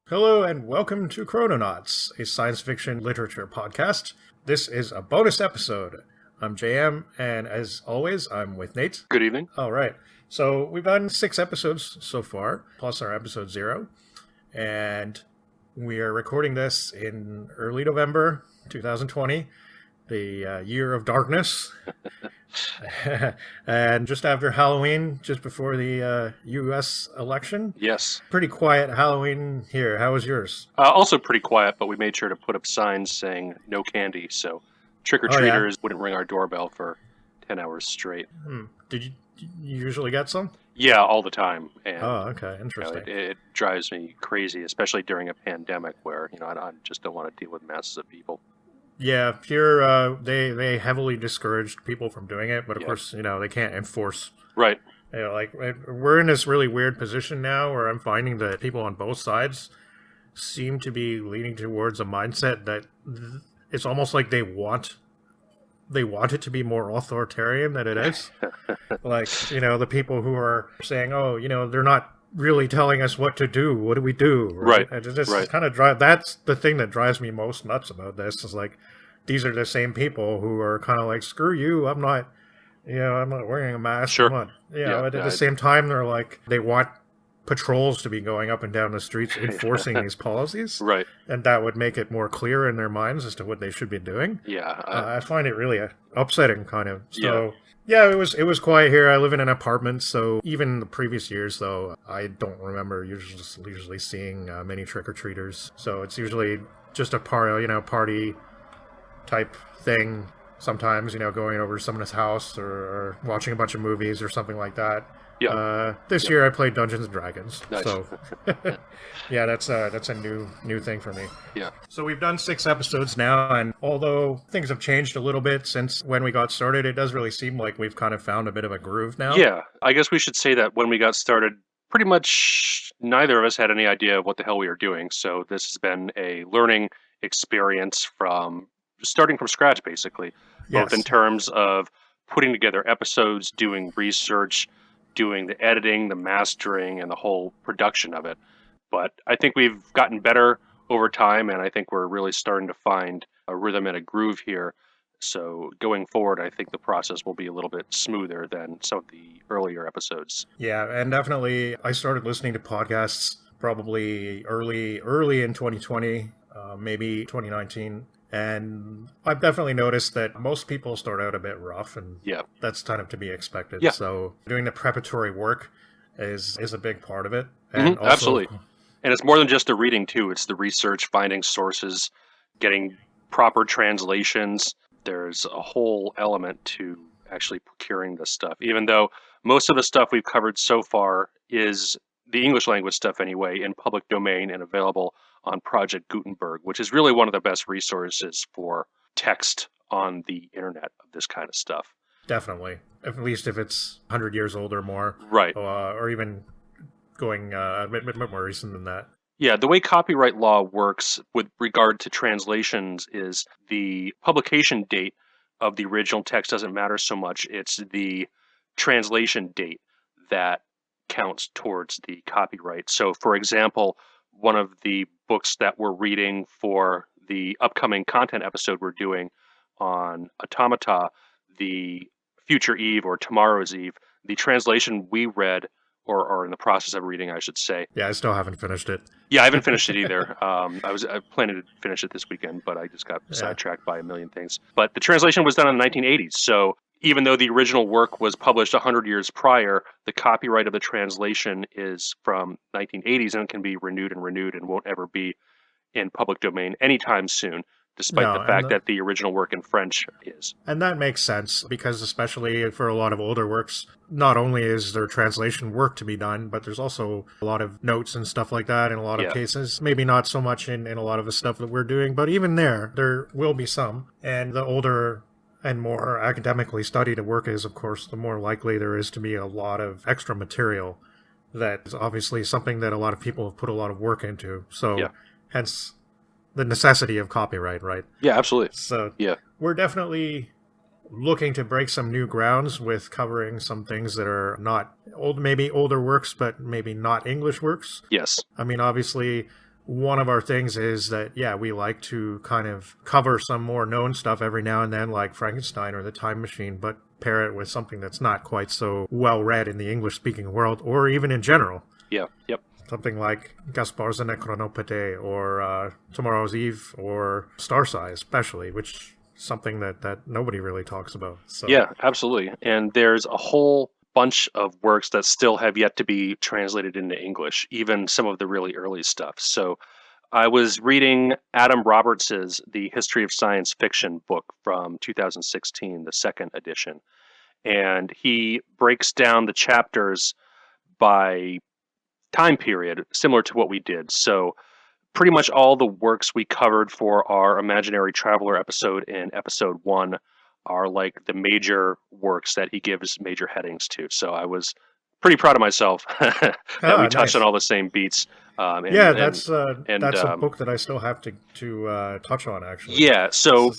Hello and welcome to Chrononauts, a science fiction literature podcast. This is a bonus episode. I'm JM, and as always, I'm with Nate. Good evening. All right. So we've done 6 episodes so far, plus our episode 0. And we are recording this in early November 2020, the year of darkness. And just after Halloween, just before the U.S. election. Yes. Pretty quiet Halloween here. How was yours? Also pretty quiet, but we made sure to put up signs saying no candy, so trick-or-treaters wouldn't ring our doorbell for 10 hours straight. Did you usually get some? Yeah, all the time. And, okay, interesting. It drives me crazy, especially during a pandemic where, I just don't want to deal with masses of people. Yeah, here they heavily discouraged people from doing it, but of course, they can't enforce. Right. We're in this really weird position now where I'm finding that people on both sides seem to be leaning towards a mindset that it's almost like they want it to be more authoritarian than it is. Like, the people who are saying, they're not really telling us what to do. What do we do? Right. And it just kind of that's the thing that drives me most nuts about this is like, these are the same people who are kind of like, screw you, I'm not wearing a mask. Sure. At the same time, they're like, they want patrols to be going up and down the streets enforcing these policies. Right. And that would make it more clear in their minds as to what they should be doing. Yeah. I find it really upsetting, kind of. So, yeah, it was quiet here. I live in an apartment, so even the previous years, though, I don't remember usually seeing many trick-or-treaters. So it's usually just a party type thing. Sometimes, going over to someone's house or watching a bunch of movies or something like that. Yeah. This year I played Dungeons and Dragons. Nice. So yeah, that's a new thing for me. Yeah. So we've done 6 episodes now, and although things have changed a little bit since when we got started, it does really seem like we've kind of found a bit of a groove now. Yeah. I guess we should say that when we got started, pretty much neither of us had any idea of what the hell we were doing. So this has been a learning experience from starting from scratch, basically. Yes. Both in terms of putting together episodes, doing research, doing the editing, the mastering, and the whole production of it. But I think we've gotten better over time, and I think we're really starting to find a rhythm and a groove here. So going forward, I think the process will be a little bit smoother than some of the earlier episodes. Yeah, and definitely I started listening to podcasts probably early in 2020, maybe 2019. And I've definitely noticed that most people start out a bit rough, and that's kind of to be expected. Yeah. So doing the preparatory work is a big part of it. And also, absolutely. And it's more than just the reading, too. It's the research, finding sources, getting proper translations. There's a whole element to actually procuring this stuff, even though most of the stuff we've covered so far is the English language stuff anyway, in public domain and available on Project Gutenberg, which is really one of the best resources for text on the internet of this kind of stuff. Definitely. At least if it's 100 years old or more. Right. Or even going a bit more recent than that. Yeah, the way copyright law works with regard to translations is the publication date of the original text doesn't matter so much. It's the translation date that counts towards the copyright. So, for example, one of the books that we're reading for the upcoming content episode we're doing on Automata, the Future Eve or Tomorrow's Eve, the translation we read, or are in the process of reading, I should say. Yeah, I still haven't finished it. Yeah, I haven't finished it either. I planned to finish it this weekend, but I just got sidetracked by a million things. But the translation was done in the 1980s, so even though the original work was published 100 years prior, the copyright of the translation is from 1980s, and it can be renewed and won't ever be in public domain anytime soon, despite the fact that the original work in French is. And that makes sense, because especially for a lot of older works, not only is there translation work to be done, but there's also a lot of notes and stuff like that in a lot of cases. Maybe not so much in a lot of the stuff that we're doing, but even there will be some. And the older and more academically studied a work is, of course, the more likely there is to be a lot of extra material that is obviously something that a lot of people have put a lot of work into. So hence the necessity of copyright, right? Yeah, absolutely. So we're definitely looking to break some new grounds with covering some things that are not old, maybe older works, but maybe not English works. Yes. I mean, obviously, one of our things is that, yeah, we like to kind of cover some more known stuff every now and then, like Frankenstein or The Time Machine, but pair it with something that's not quite so well read in the English-speaking world, or even in general. Yeah, yep. Something like Gaspar's Necronopete, or Tomorrow's Eve, or Starsai especially, which is something that nobody really talks about. So. Yeah, absolutely. And there's a whole bunch of works that still have yet to be translated into English, even some of the really early stuff. So I was reading Adam Roberts's The History of Science Fiction book from 2016, the second edition. And he breaks down the chapters by time period, similar to what we did. So pretty much all the works we covered for our Imaginary Traveler episode in episode 1 are like the major works that he gives major headings to. So I was pretty proud of myself that we touched on all the same beats. That's a book that I still have to touch on, actually. Yeah, so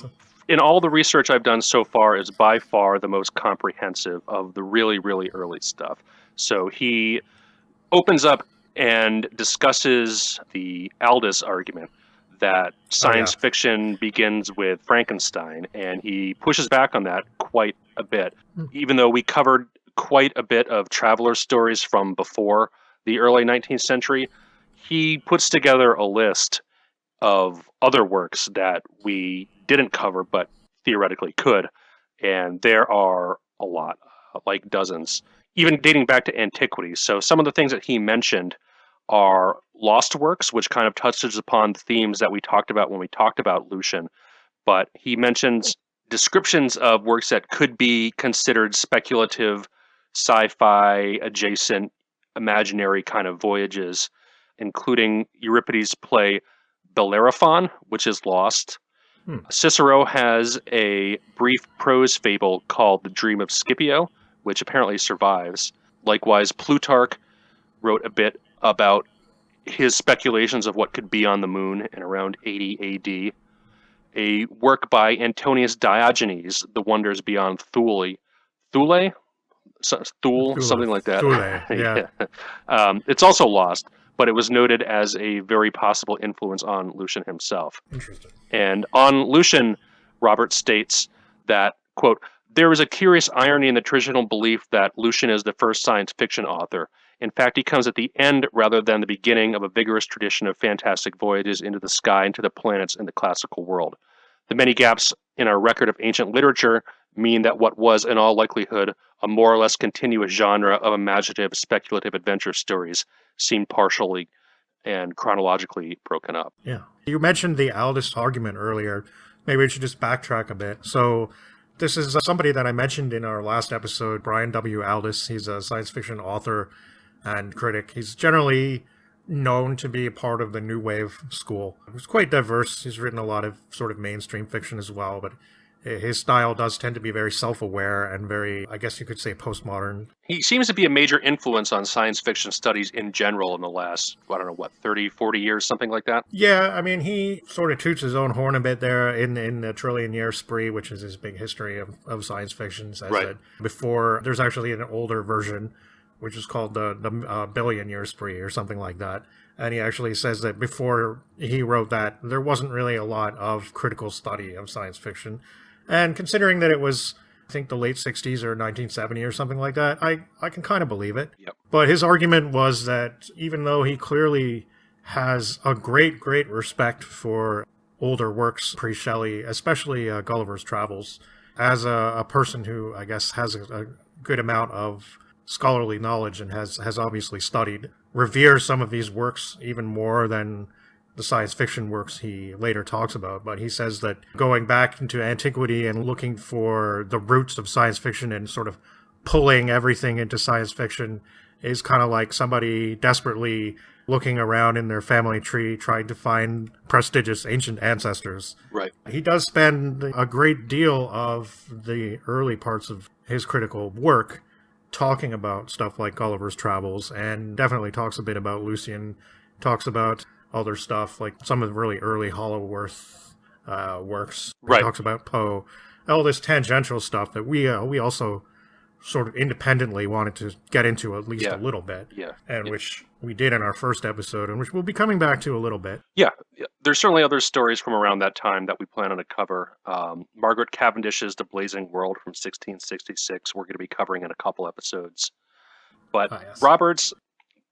in all the research I've done so far is by far the most comprehensive of the really, really early stuff. So he opens up and discusses the Aldous argument that science fiction begins with Frankenstein, and he pushes back on that quite a bit. Even though we covered quite a bit of traveler stories from before the early 19th century, he puts together a list of other works that we didn't cover but theoretically could, and there are a lot, like dozens, even dating back to antiquity. So some of the things that he mentioned are lost works, which kind of touches upon the themes that we talked about when we talked about Lucian. But he mentions descriptions of works that could be considered speculative, sci-fi, adjacent, imaginary kind of voyages, including Euripides' play Bellerophon, which is lost. Cicero has a brief prose fable called The Dream of Scipio, which apparently survives. Likewise, Plutarch wrote a bit about his speculations of what could be on the moon in around 80 AD. A work by Antonius Diogenes, The Wonders Beyond Thule, something like that. Thule, yeah. It's also lost, but it was noted as a very possible influence on Lucian himself. Interesting. And on Lucian, Robert states that, quote, "There is a curious irony in the traditional belief that Lucian is the first science fiction author. In fact, he comes at the end rather than the beginning of a vigorous tradition of fantastic voyages into the sky and to the planets in the classical world. The many gaps in our record of ancient literature mean that what was, in all likelihood, a more or less continuous genre of imaginative, speculative adventure stories seemed partially and chronologically broken up." Yeah. You mentioned the Aldous argument earlier. Maybe we should just backtrack a bit. So this is somebody that I mentioned in our last episode, Brian W. Aldous. He's a science fiction author and critic. He's generally known to be a part of the New Wave school. He's quite diverse. He's written a lot of sort of mainstream fiction as well, but his style does tend to be very self-aware and very, I guess you could say, postmodern. He seems to be a major influence on science fiction studies in general in the last, 30, 40 years, something like that? Yeah, I mean, he sort of toots his own horn a bit there in the Trillion Year Spree, which is his big history of science fiction. Says that before, there's actually an older version, which is called the Billion Year Spree or something like that. And he actually says that before he wrote that, there wasn't really a lot of critical study of science fiction. And considering that it was, I think, the late 60s or 1970 or something like that, I can kind of believe it. Yep. But his argument was that even though he clearly has a great, great respect for older works pre-Shelley, especially Gulliver's Travels, as a person who, I guess, has a good amount of scholarly knowledge and has obviously studied, reveres some of these works even more than the science fiction works he later talks about. But he says that going back into antiquity and looking for the roots of science fiction and sort of pulling everything into science fiction is kind of like somebody desperately looking around in their family tree trying to find prestigious ancient ancestors. Right. He does spend a great deal of the early parts of his critical work talking about stuff like Gulliver's Travels, and definitely talks a bit about Lucian, talks about other stuff like some of the really early Hollowworth works. Right. He talks about Poe, all this tangential stuff that we also sort of independently wanted to get into at least a little bit. Yeah. And which we did in our first episode, and which we'll be coming back to a little bit. Yeah. There's certainly other stories from around that time that we plan on to cover. Margaret Cavendish's The Blazing World from 1666, we're going to be covering in a couple episodes. But yes. Roberts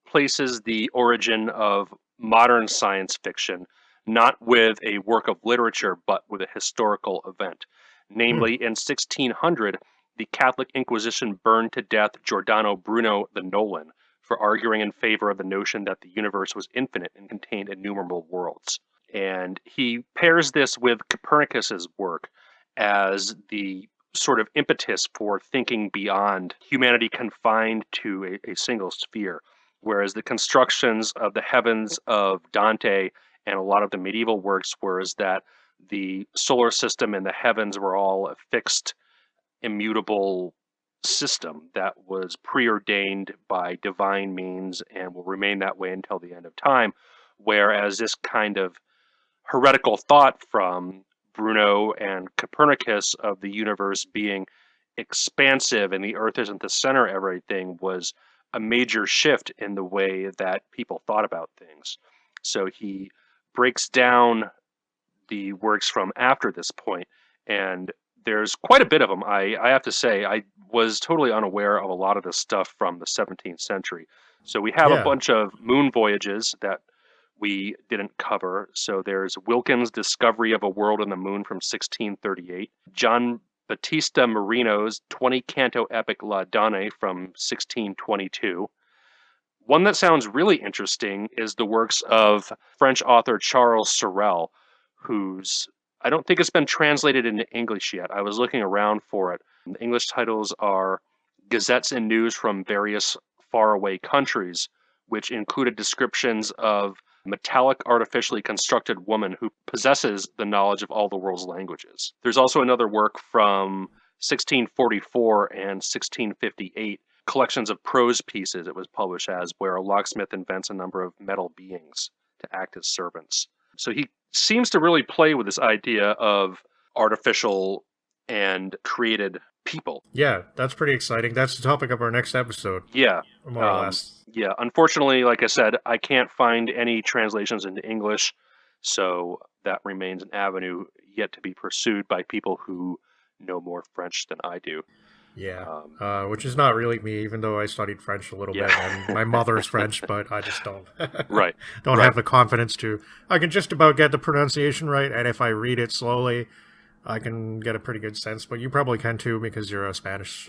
places the origin of modern science fiction not with a work of literature, but with a historical event. Namely, in 1600, the Catholic Inquisition burned to death Giordano Bruno the Nolan for arguing in favor of the notion that the universe was infinite and contained innumerable worlds. And he pairs this with Copernicus's work as the sort of impetus for thinking beyond humanity confined to a single sphere, whereas the constructions of the heavens of Dante and a lot of the medieval works was that the solar system and the heavens were all a fixed, immutable system that was preordained by divine means and will remain that way until the end of time, whereas this kind of heretical thought from Bruno and Copernicus of the universe being expansive and the earth isn't the center of everything was a major shift in the way that people thought about things. So he breaks down the works from after this point, and there's quite a bit of them. I have to say, I was totally unaware of a lot of this stuff from the 17th century. So we have a bunch of moon voyages that we didn't cover. So there's Wilkins' Discovery of a World on the Moon from 1638, John Battista Marino's 20-canto epic La Donne from 1622. One that sounds really interesting is the works of French author Charles Sorel, whose I don't think it's been translated into English yet. I was looking around for it. The English titles are Gazettes and News from Various Faraway Countries, which included descriptions of metallic artificially constructed woman who possesses the knowledge of all the world's languages. There's also another work from 1644 and 1658, collections of prose pieces it was published as, where a locksmith invents a number of metal beings to act as servants. So he seems to really play with this idea of artificial and created people. Yeah, that's pretty exciting. That's the topic of our next episode. Yeah. More or less. Yeah, unfortunately, like I said, I can't find any translations into English, so that remains an avenue yet to be pursued by people who know more French than I do. Yeah, which is not really me, even though I studied French a little bit, and my mother's French, but I just don't don't have the confidence to. I can just about get the pronunciation right, and if I read it slowly, I can get a pretty good sense. But you probably can too, because you're a Spanish,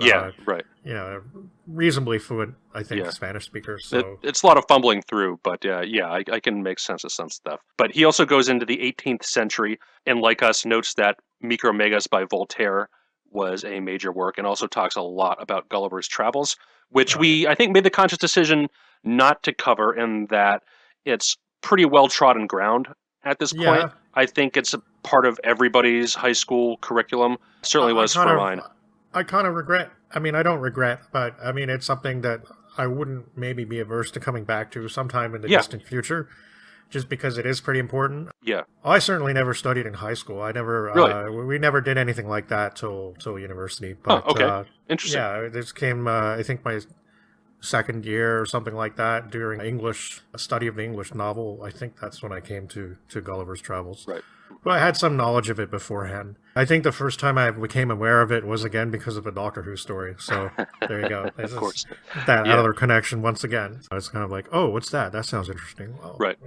reasonably fluent, I think, Spanish speaker. So it's a lot of fumbling through, but I can make sense of some stuff. But he also goes into the 18th century, and like us, notes that Micromegas by Voltaire was a major work, and also talks a lot about Gulliver's Travels, which I think, made the conscious decision not to cover, in that it's pretty well trodden ground at this point. I think it's a part of everybody's high school curriculum. Certainly was for mine. I kind of regret. I mean, I don't regret, but I mean, it's something that I wouldn't maybe be averse to coming back to sometime in the distant future, just because it is pretty important. Yeah. I certainly never studied in high school. I never, really? We never did anything like that till university. But, okay. Interesting. Yeah, this came, I think, my second year or something like that, during a study of the English novel. I think that's when I came to Gulliver's Travels. Right. But I had some knowledge of it beforehand. I think the first time I became aware of it was, again, because of a Doctor Who story. So there you go. Of course. That other connection once again. It's kind of like, oh, what's that? That sounds interesting. Well, right.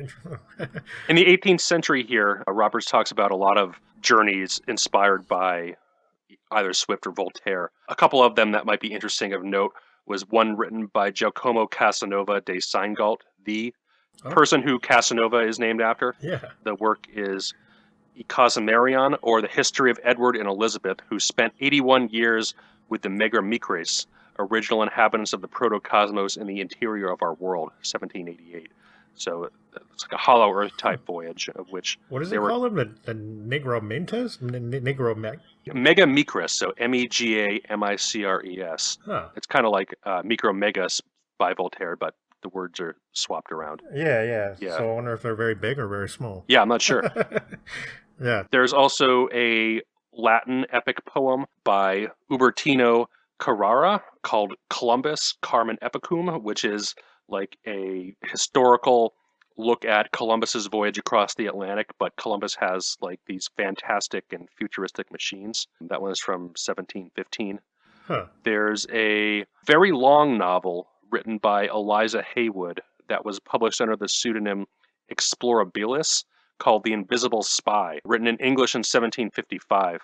In the 18th century here, Roberts talks about a lot of journeys inspired by either Swift or Voltaire. A couple of them that might be interesting of note was one written by Giacomo Casanova de Seingalt, the person who Casanova is named after. Yeah. The work is Casamarion, or The History of Edward and Elizabeth, who spent 81 years with the Megamicres, original inhabitants of the protocosmos in the interior of our world, 1788. So it's like a hollow earth type voyage, of which... What does it call them? The Negromintes? Megamicres, so MegamiCres. Huh. It's kind of like Micromegas by Voltaire, but the words are swapped around. Yeah. So I wonder if they're very big or very small. Yeah, I'm not sure. Yeah. There's also a Latin epic poem by Ubertino Carrara, called Columbus, Carmen Epicum, which is like a historical look at Columbus's voyage across the Atlantic, but Columbus has like these fantastic and futuristic machines. That one is from 1715. Huh. There's a very long novel written by Eliza Haywood that was published under the pseudonym Explorabilis called The Invisible Spy, written in English in 1755.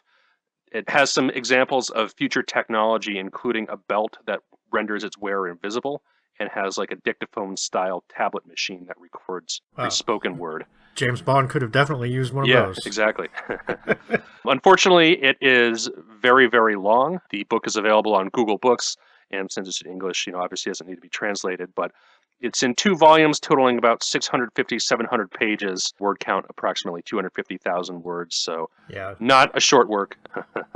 It has some examples of future technology, including a belt that renders its wearer invisible and has like a dictaphone-style tablet machine that records spoken word. James Bond could have definitely used one of those. Yeah, exactly. Unfortunately, it is very, very long. The book is available on Google Books, and since it's in English, obviously it doesn't need to be translated, but it's in 2 volumes totaling about 650, 700 pages, word count approximately 250,000 words, so not a short work.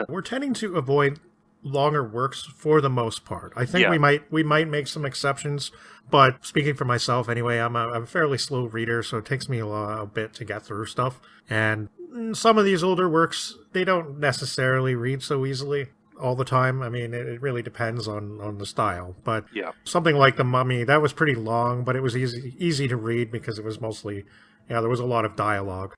We're tending to avoid longer works for the most part. I think we might make some exceptions, but speaking for myself anyway, I'm a fairly slow reader, so it takes me a bit to get through stuff. And some of these older works, they don't necessarily read so easily all the time. I mean, it really depends on the style. But something like The Mummy, that was pretty long, but it was easy to read because it was mostly, there was a lot of dialogue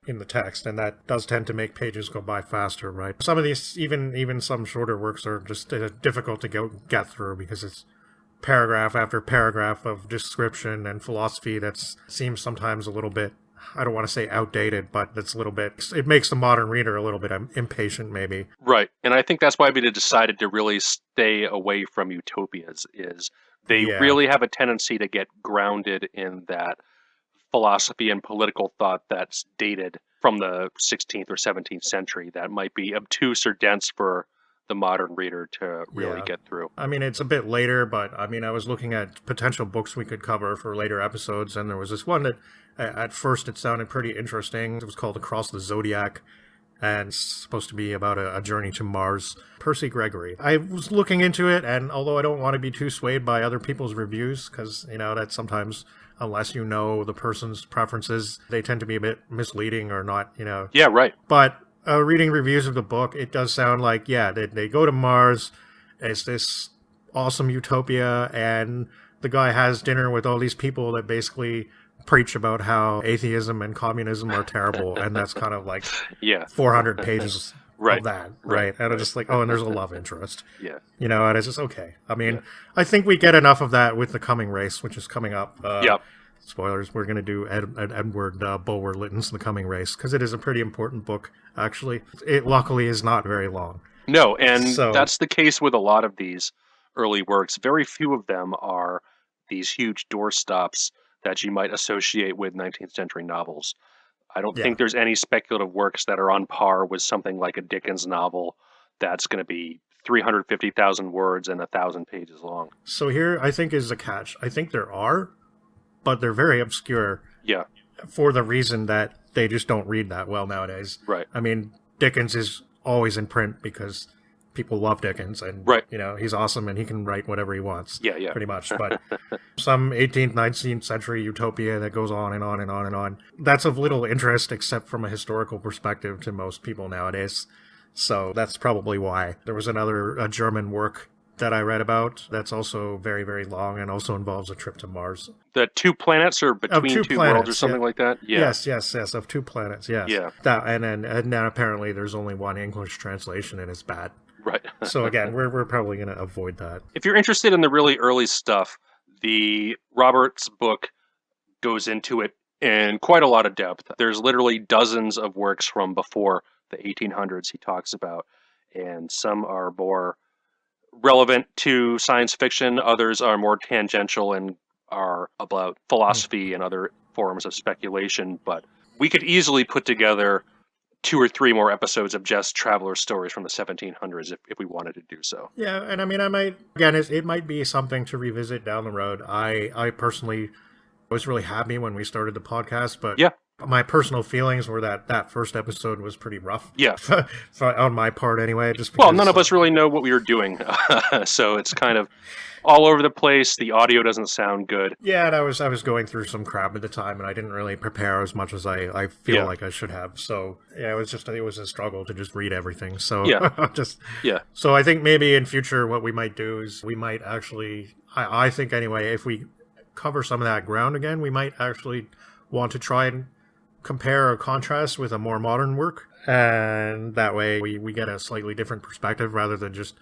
in the text, and that does tend to make pages go by faster, right? Some of these, even some shorter works, are just difficult to get through because it's paragraph after paragraph of description and philosophy that seems sometimes a little bit, I don't want to say outdated, but it's a little bit, it makes the modern reader a little bit impatient, maybe. Right. And I think that's why we decided to really stay away from utopias, is they really have a tendency to get grounded in that philosophy and political thought that's dated from the 16th or 17th century that might be obtuse or dense for the modern reader to really get through. I mean, it's a bit later, but I mean, I was looking at potential books we could cover for later episodes, and there was this one that at first it sounded pretty interesting. It was called Across the Zodiac, and it's supposed to be about a journey to Mars. Percy Gregory. I was looking into it, and although I don't want to be too swayed by other people's reviews, because, that sometimes, unless you know the person's preferences, they tend to be a bit misleading or not, Yeah, right. But reading reviews of the book, it does sound like, they go to Mars, it's this awesome utopia, and the guy has dinner with all these people that basically preach about how atheism and communism are terrible, and that's kind of like 400 pages of that, right? And I'm just like, and there's a love interest. And it's just, okay. I mean, I think we get enough of that with The Coming Race, which is coming up. Spoilers, we're going to do Edward Bulwer-Lytton's The Coming Race, because it is a pretty important book, actually. It luckily is not very long. No, and that's the case with a lot of these early works. Very few of them are these huge doorstops that you might associate with 19th century novels. I don't think there's any speculative works that are on par with something like a Dickens novel that's going to be 350,000 words and 1,000 pages long. So here, I think, is the catch. I think there are, but they're very obscure. For the reason that they just don't read that well nowadays. Right. I mean, Dickens is always in print because people love Dickens, and he's awesome, and he can write whatever he wants. Pretty much. But some 18th, 19th century utopia that goes on and on and on and on, that's of little interest except from a historical perspective to most people nowadays. So that's probably why. There was a German work that I read about that's also very, very long and also involves a trip to Mars. The 2 planets or between two worlds or something like that? Yes, of 2 planets, yes. That, and then apparently there's only one English translation and it's bad. Right. So again, we're probably going to avoid that. If you're interested in the really early stuff, the Roberts book goes into it in quite a lot of depth. There's literally dozens of works from before the 1800s he talks about, and some are more relevant to science fiction, others are more tangential and are about philosophy and other forms of speculation, but we could easily put together 2 or 3 more episodes of just traveler stories from the 1700s if we wanted to do so. Yeah, and I mean, it might be something to revisit down the road. I personally was really happy when we started the podcast, but My personal feelings were that first episode was pretty rough. Yeah. On my part anyway. Just because, well, none of us really know what we were doing. So it's kind of all over the place. The audio doesn't sound good. Yeah, and I was going through some crap at the time, and I didn't really prepare as much as I feel like I should have. So yeah, it was a struggle to just read everything. So So I think maybe in future what we might do is we might actually, I think anyway, if we cover some of that ground again, we might actually want to try and compare or contrast with a more modern work, and that way we get a slightly different perspective rather than just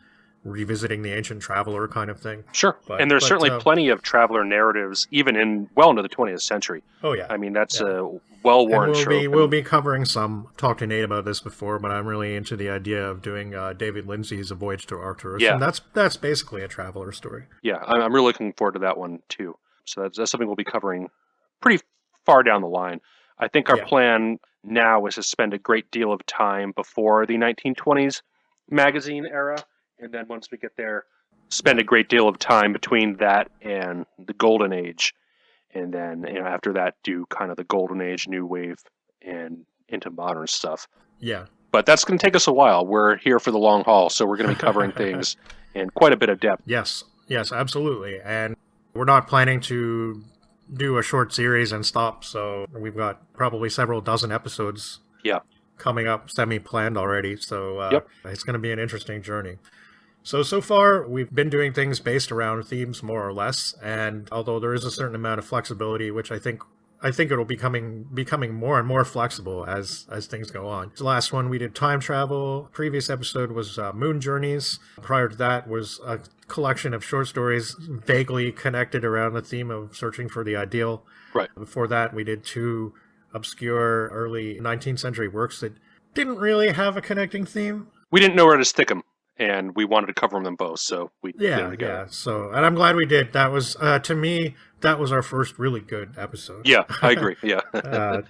revisiting the ancient traveler kind of thing. Sure. And there's certainly plenty of traveler narratives, even into the 20th century. Oh, yeah. I mean, that's a well-worn trope. We'll be covering some. Talked to Nate about this before, but I'm really into the idea of doing David Lindsay's A Voyage to Arcturus. Yeah. And that's basically a traveler story. Yeah, I'm really looking forward to that one, too. So that's something we'll be covering pretty far down the line. I think our plan now is to spend a great deal of time before the 1920s magazine era. And then once we get there, spend a great deal of time between that and the Golden Age. And then after that, do kind of the Golden Age, New Wave, and into modern stuff. Yeah. But that's going to take us a while. We're here for the long haul, so we're going to be covering things in quite a bit of depth. Yes, absolutely. And we're not planning to do a short series and stop, so we've got probably several dozen episodes coming up, semi-planned already. So it's going to be an interesting journey. So far, we've been doing things based around themes, more or less, and although there is a certain amount of flexibility, which I think it'll be becoming more and more flexible as things go on. The last one, we did time travel. Previous episode was moon journeys. Prior to that was a collection of short stories vaguely connected around the theme of searching for the ideal. Right. Before that, we did 2 obscure early 19th century works that didn't really have a connecting theme. We didn't know where to stick them. And we wanted to cover them both, so we did them together. Yeah. So, and I'm glad we did. That was, to me, that was our first really good episode. Yeah, I agree. Yeah.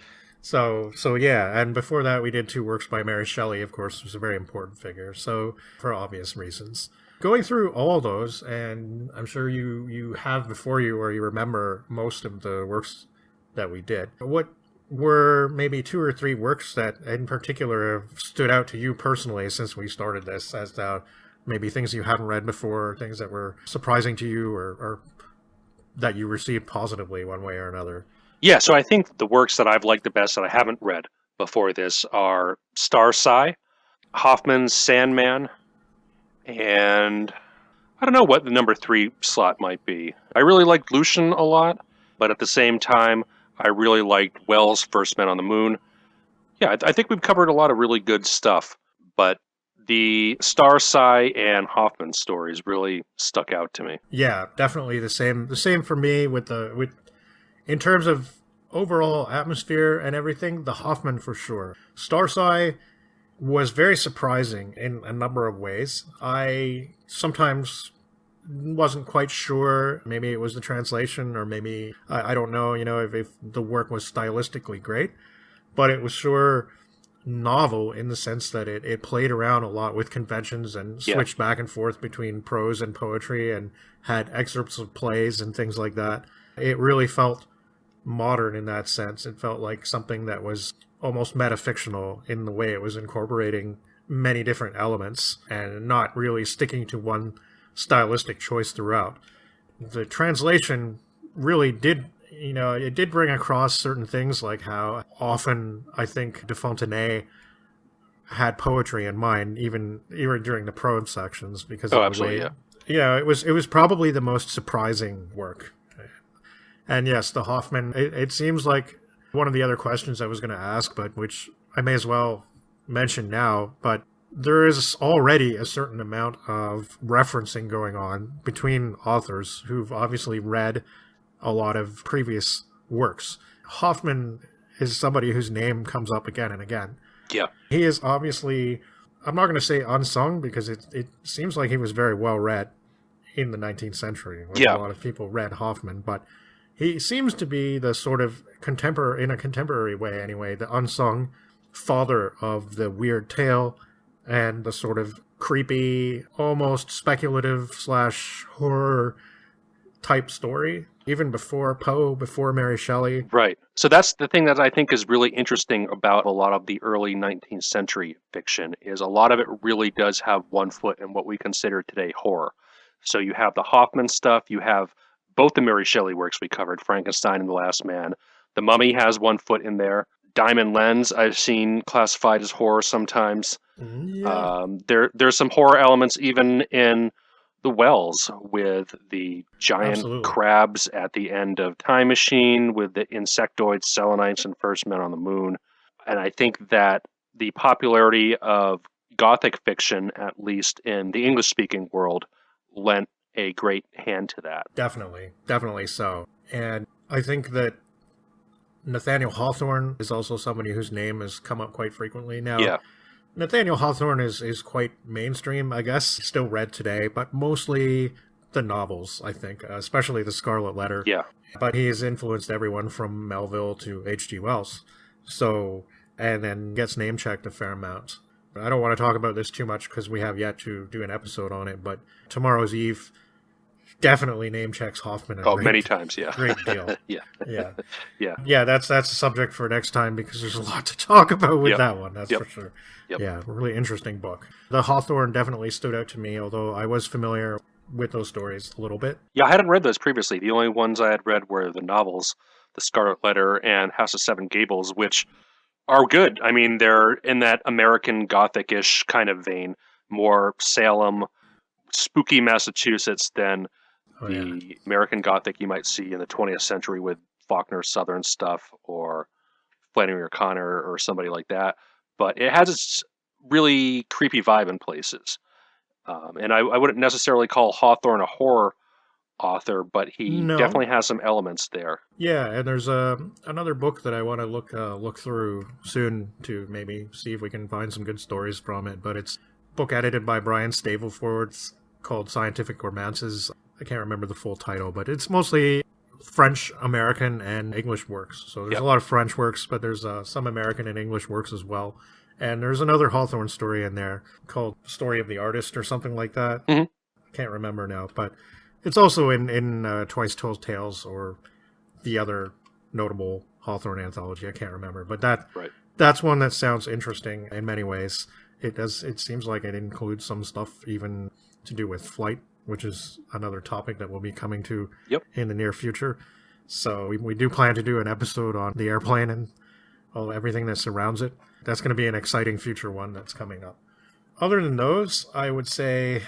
So yeah. And before that, we did 2 works by Mary Shelley, of course, who's a very important figure. So, for obvious reasons. Going through all those, and I'm sure you have before you, or you remember most of the works that we did. What were maybe 2 or 3 works that in particular have stood out to you personally since we started this, as maybe things you hadn't read before, things that were surprising to you or that you received positively one way or another? Yeah, so I think the works that I've liked the best that I haven't read before this are Star Sigh, Hoffman's Sandman, and I don't know what the number 3 slot might be. I really liked Lucian a lot, but at the same time, I really liked Wells' First Men on the Moon. Yeah, I think we've covered a lot of really good stuff, but the Star Sigh and Hoffman stories really stuck out to me. Yeah, definitely the same. The same for me with in terms of overall atmosphere and everything. The Hoffman for sure. Star Sigh was very surprising in a number of ways. I sometimes wasn't quite sure. Maybe it was the translation, or maybe I don't know. If the work was stylistically great, but it was sure novel in the sense that it played around a lot with conventions and switched back and forth between prose and poetry and had excerpts of plays and things like that. It really felt modern in that sense. It felt like something that was almost metafictional in the way it was incorporating many different elements and not really sticking to one stylistic choice throughout. The translation really did, it did bring across certain things, like how often I think de Fontenay had poetry in mind, even during the prose sections, because of the way, it was probably the most surprising work. And yes, the Hoffman, it seems like one of the other questions I was going to ask, but which I may as well mention now, but there is already a certain amount of referencing going on between authors who've obviously read a lot of previous works. Hoffman is somebody whose name comes up again and again. Yeah. He is obviously, I'm not going to say unsung, because it seems like he was very well read in the 19th century. A lot of people read Hoffman, but he seems to be the sort of in a contemporary way anyway, the unsung father of the weird tale and the sort of creepy, almost speculative / horror type story. even before Poe, before Mary Shelley. Right. So that's the thing that I think is really interesting about a lot of the early 19th century fiction is a lot of it really does have one foot in what we consider today horror. So you have the Hoffman stuff, you have both the Mary Shelley works we covered, Frankenstein and The Last Man. The Mummy has one foot in there. Diamond Lens I've seen classified as horror sometimes. Yeah. There's some horror elements even in the Wells with the giant Absolutely. crabs at the end of Time Machine, with the insectoids, Selenites, and First Men on the Moon. And I think that the popularity of Gothic fiction, at least in the English-speaking world, lent a great hand to that. Definitely so. And I think that Nathaniel Hawthorne is also somebody whose name has come up quite frequently now. Yeah. Nathaniel Hawthorne is quite mainstream, I guess, still read today, but mostly the novels, I think, especially The Scarlet Letter. Yeah. But he has influenced everyone from Melville to H.G. Wells. So, and then gets name-checked a fair amount. I don't want to talk about this too much because we have yet to do an episode on it, but Tomorrow's Eve definitely name-checks Hoffman. Many times, yeah. Great deal. Yeah. Yeah, that's a subject for next time because there's a lot to talk about with that one, that's for sure. Yep. Yeah, really interesting book. The Hawthorne definitely stood out to me, although I was familiar with those stories a little bit. Yeah, I hadn't read those previously. The only ones I had read were the novels, The Scarlet Letter and House of Seven Gables, which are good. I mean, they're in that American Gothic-ish kind of vein, more Salem, spooky Massachusetts than the American Gothic you might see in the 20th century with Faulkner's Southern stuff or Flannery O'Connor or somebody like that. But it has its really creepy vibe in places. And I wouldn't necessarily call Hawthorne a horror author, but he definitely has some elements there. Yeah, and there's another book that I want to look through soon to maybe see if we can find some good stories from it. But it's a book edited by Brian Stableford. It's called Scientific Romances. I can't remember the full title, but it's mostly French, American, and English works. So there's a lot of French works, but there's some American and English works as well. And there's another Hawthorne story in there called Story of the Artist or something like that. Mm-hmm. I can't remember now, but it's also in Twice Told Tales or the other notable Hawthorne anthology. I can't remember, but that's one that sounds interesting in many ways. It seems like it includes some stuff even to do with flight, which is another topic that we'll be coming to in the near future. So we do plan to do an episode on the airplane and everything that surrounds it. That's going to be an exciting future one that's coming up. Other than those, I would say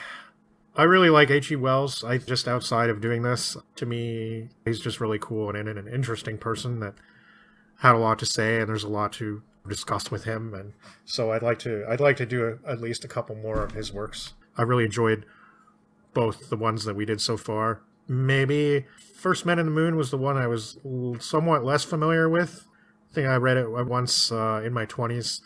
I really like H.G. Wells. Just outside of doing this, to me, he's just really cool and an interesting person that had a lot to say, and there's a lot to discuss with him. And so I'd like to do at least a couple more of his works. I really enjoyed both the ones that we did so far. Maybe First Men in the Moon was the one I was somewhat less familiar with. I think I read it once in my 20s.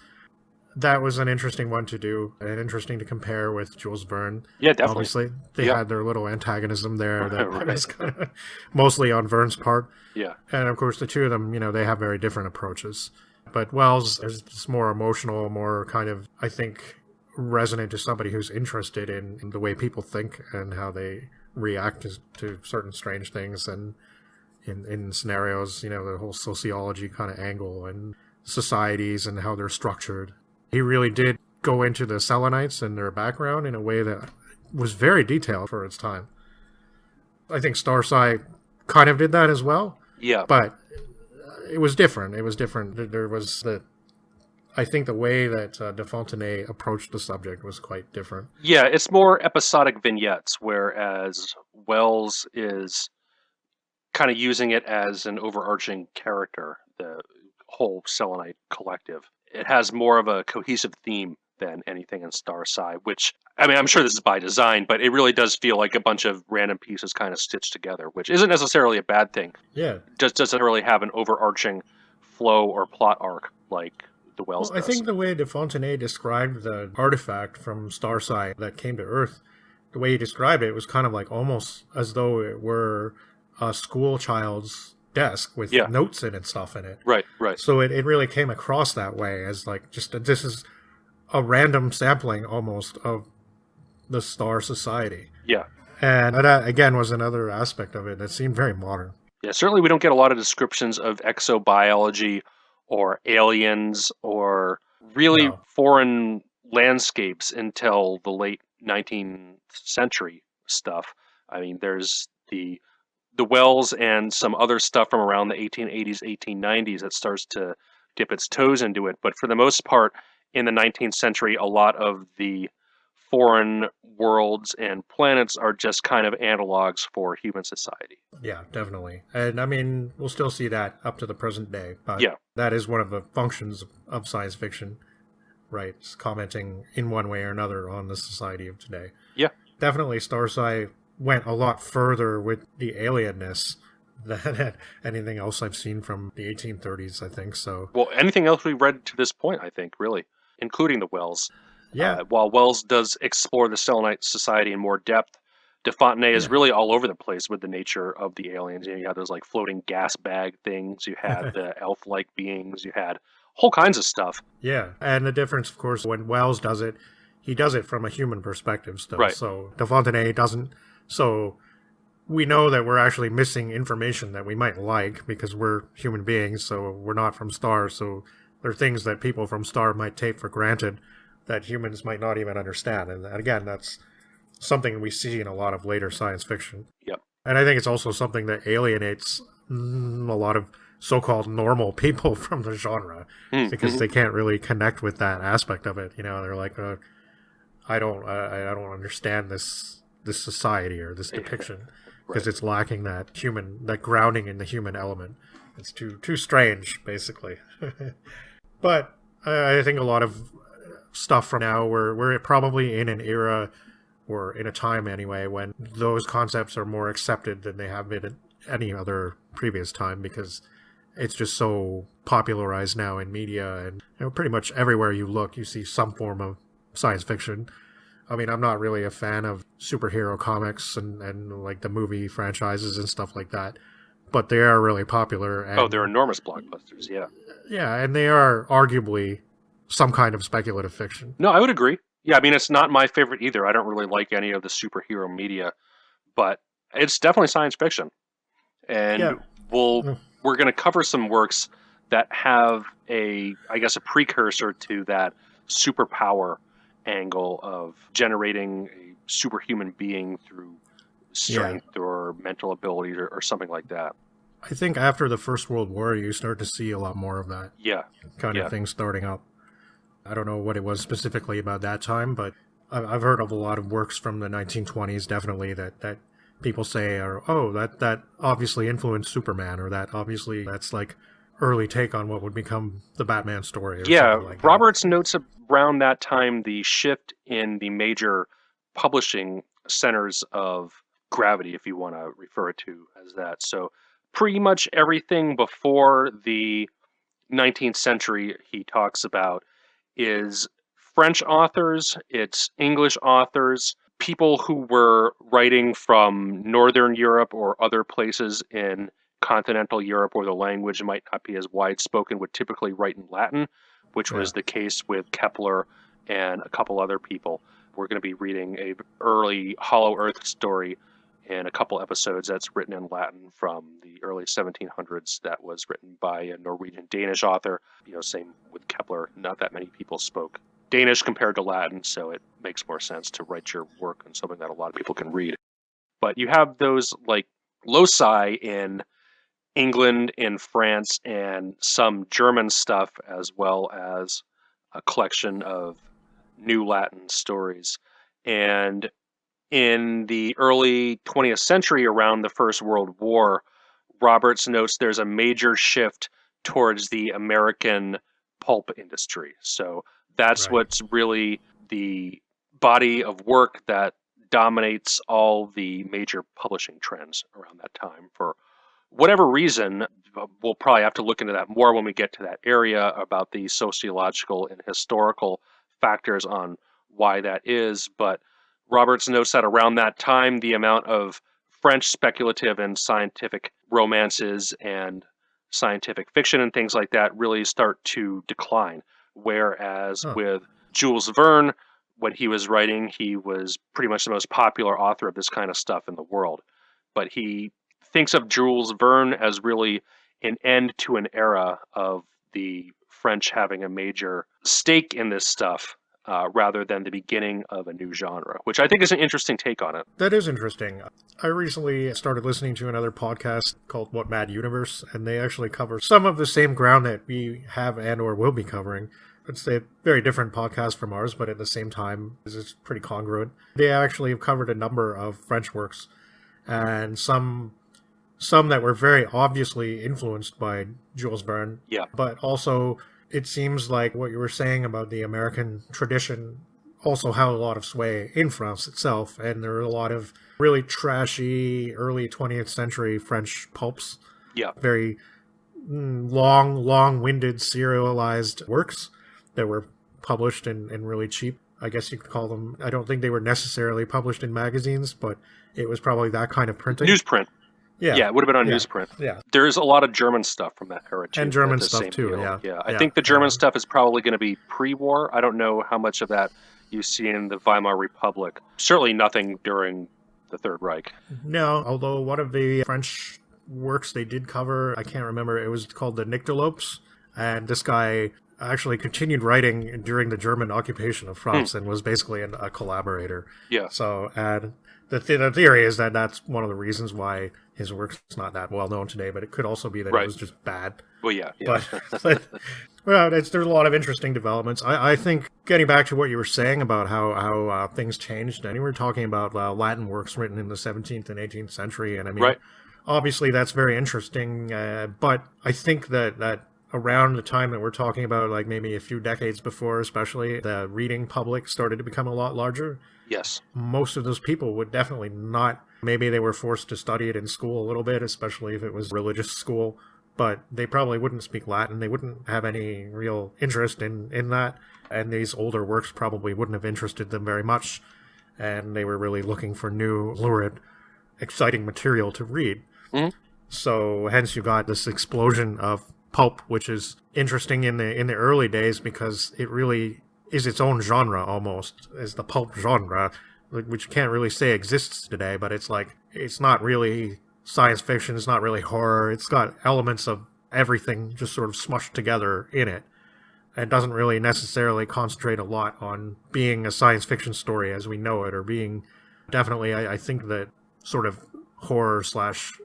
That was an interesting one to do, and interesting to compare with Jules Verne. Yeah, definitely. Obviously, they had their little antagonism there that was kind of mostly on Verne's part. Yeah. And of course, the two of them, they have very different approaches. But Wells is more emotional, more kind of, I think, resonant to somebody who's interested in the way people think and how they react to certain strange things and in scenarios, the whole sociology kind of angle and societies and how they're structured. He really did go into the Selenites and their background in a way that was very detailed for its time. I think Starside kind of did that as well. Yeah. But it was different. There was I think the way that de Fontenay approached the subject was quite different. Yeah, it's more episodic vignettes, whereas Wells is kind of using it as an overarching character, the whole Selenite collective. It has more of a cohesive theme than anything in Starside, which, I mean, I'm sure this is by design, but it really does feel like a bunch of random pieces kind of stitched together, which isn't necessarily a bad thing. Yeah. Just doesn't really have an overarching flow or plot arc like the Wells does. I think the way de Fontenay described the artifact from Starside that came to Earth, the way he described it was kind of like almost as though it were a school child's desk with notes in and stuff in it. Right. So it really came across that way as like this is a random sampling almost of the Star Society. Yeah. And that, again, was another aspect of it that seemed very modern. Yeah, certainly we don't get a lot of descriptions of exobiology or aliens or really No. foreign landscapes until the late 19th century stuff. I mean, there's the wells and some other stuff from around the 1880s, 1890s that starts to dip its toes into it. But for the most part, in the 19th century, a lot of the foreign worlds and planets are just kind of analogs for human society. Yeah, definitely. And I mean, we'll still see that up to the present day, but Yeah, that is one of the functions of science fiction, right? It's commenting in one way or another on the society of today. yeah. Definitely, Starsai went a lot further with the alienness than anything else I've seen from the 1830s, I think. So, Well, anything else we read to this point, I think, really, including the Wells. yeah, While Wells does explore the Selenite society in more depth, De Fontenay is yeah. really all over the place with the nature of the aliens. You had those like floating gas bag things. You had the elf-like beings. You had whole kinds of stuff. Yeah, and the difference, of course, when Wells does it, he does it from a human perspective still. Right. So De Fontenay doesn't. So we know that we're actually missing information that we might like because we're human beings, so we're not from stars. So there are things that people from star might take for granted that humans might not even understand. And again, that's something we see in a lot of later science fiction. Yep. And I think it's also something that alienates a lot of so-called normal people from the genre because they can't really connect with that aspect of it. You know, they're like, I don't understand this society or this depiction because it's lacking that grounding in the human element. It's too strange, basically. But I think a lot of stuff from now, we're probably in an era or in a time anyway when those concepts are more accepted than they have been at any other previous time because it's just so popularized now in media and pretty much everywhere you look you see some form of science fiction. I mean, I'm not really a fan of superhero comics and like the movie franchises and stuff like that, but they are really popular. And, They're enormous blockbusters. Yeah. Yeah, and they are arguably some kind of speculative fiction. No, I would agree. Yeah, I mean, it's not my favorite either. I don't really like any of the superhero media, but it's definitely science fiction. And Yeah. we're going to cover some works that have I guess, a precursor to that superpower angle of generating a superhuman being through strength or mental ability or something like that. I think after the First World War, you start to see a lot more of that kind of thing starting up. I don't know what it was specifically about that time, but I've heard of a lot of works from the 1920s, definitely, that people say are, that obviously influenced Superman, or that's like early take on what would become the Batman story. Or something like Roberts notes around that time the shift in the major publishing centers of gravity, if you want to refer it to as that. So pretty much everything before the 19th century he talks about is French authors, it's English authors, people who were writing from Northern Europe or other places in continental Europe where the language might not be as wide spoken would typically write in Latin, which was the case with Kepler and a couple other people. We're going to be reading a early Hollow Earth story in a couple episodes that's written in Latin from the early 1700s that was written by a Norwegian-Danish author. Same with Kepler. Not that many people spoke Danish compared to Latin, so it makes more sense to write your work in something that a lot of people can read. But you have those like loci in England, in France, and some German stuff, as well as a collection of New Latin stories. And in the early 20th century, around the First World War, Roberts notes there's a major shift towards the American pulp industry. So that's what's really the body of work that dominates all the major publishing trends around that time. For whatever reason, we'll probably have to look into that more when we get to that area about the sociological and historical factors on why that is. But Roberts notes that around that time, the amount of French speculative and scientific romances and scientific fiction and things like that really start to decline. Whereas with Jules Verne, when he was writing, he was pretty much the most popular author of this kind of stuff in the world. But he thinks of Jules Verne as really an end to an era of the French having a major stake in this stuff, rather than the beginning of a new genre, which I think is an interesting take on it. That is interesting. I recently started listening to another podcast called What Mad Universe, and they actually cover some of the same ground that we have and or will be covering. It's a very different podcast from ours, but at the same time, it's pretty congruent. They actually have covered a number of French works, and some that were very obviously influenced by Jules Verne. Yeah. But also, it seems like what you were saying about the American tradition also had a lot of sway in France itself, and there are a lot of really trashy early 20th century French pulps. Yeah. Very long-winded serialized works that were published and really cheap. I guess you could call them. I don't think they were necessarily published in magazines, but it was probably that kind of printing. Newsprint. Yeah, it would have been on newsprint. Yeah. There's a lot of German stuff from that era, too. And German stuff, too, yeah. I think the German stuff is probably going to be pre-war. I don't know how much of that you see in the Weimar Republic. Certainly nothing during the Third Reich. No, although one of the French works they did cover, I can't remember, it was called the Nyctalopes, and this guy actually continued writing during the German occupation of France and was basically a collaborator. Yeah. So, and the theory is that that's one of the reasons why his work's not that well known today, but it could also be that it was just bad. Well, yeah. But well, there's a lot of interesting developments. I think, getting back to what you were saying about how things changed, and you were talking about Latin works written in the 17th and 18th century, and I mean, obviously that's very interesting, but I think that around the time that we're talking about, like maybe a few decades before, especially, the reading public started to become a lot larger. Yes. Most of those people would definitely not, maybe they were forced to study it in school a little bit, especially if it was religious school, but they probably wouldn't speak Latin. They wouldn't have any real interest in that, and these older works probably wouldn't have interested them very much, and they were really looking for new, lurid, exciting material to read. Mm-hmm. So hence you got this explosion of pulp, which is interesting in the early days because it really is its own genre almost, as the pulp genre, which you can't really say exists today, but it's like, it's not really science fiction, it's not really horror, it's got elements of everything just sort of smushed together in it. It doesn't really necessarily concentrate a lot on being a science fiction story as we know it, or being, definitely, I think that sort of horror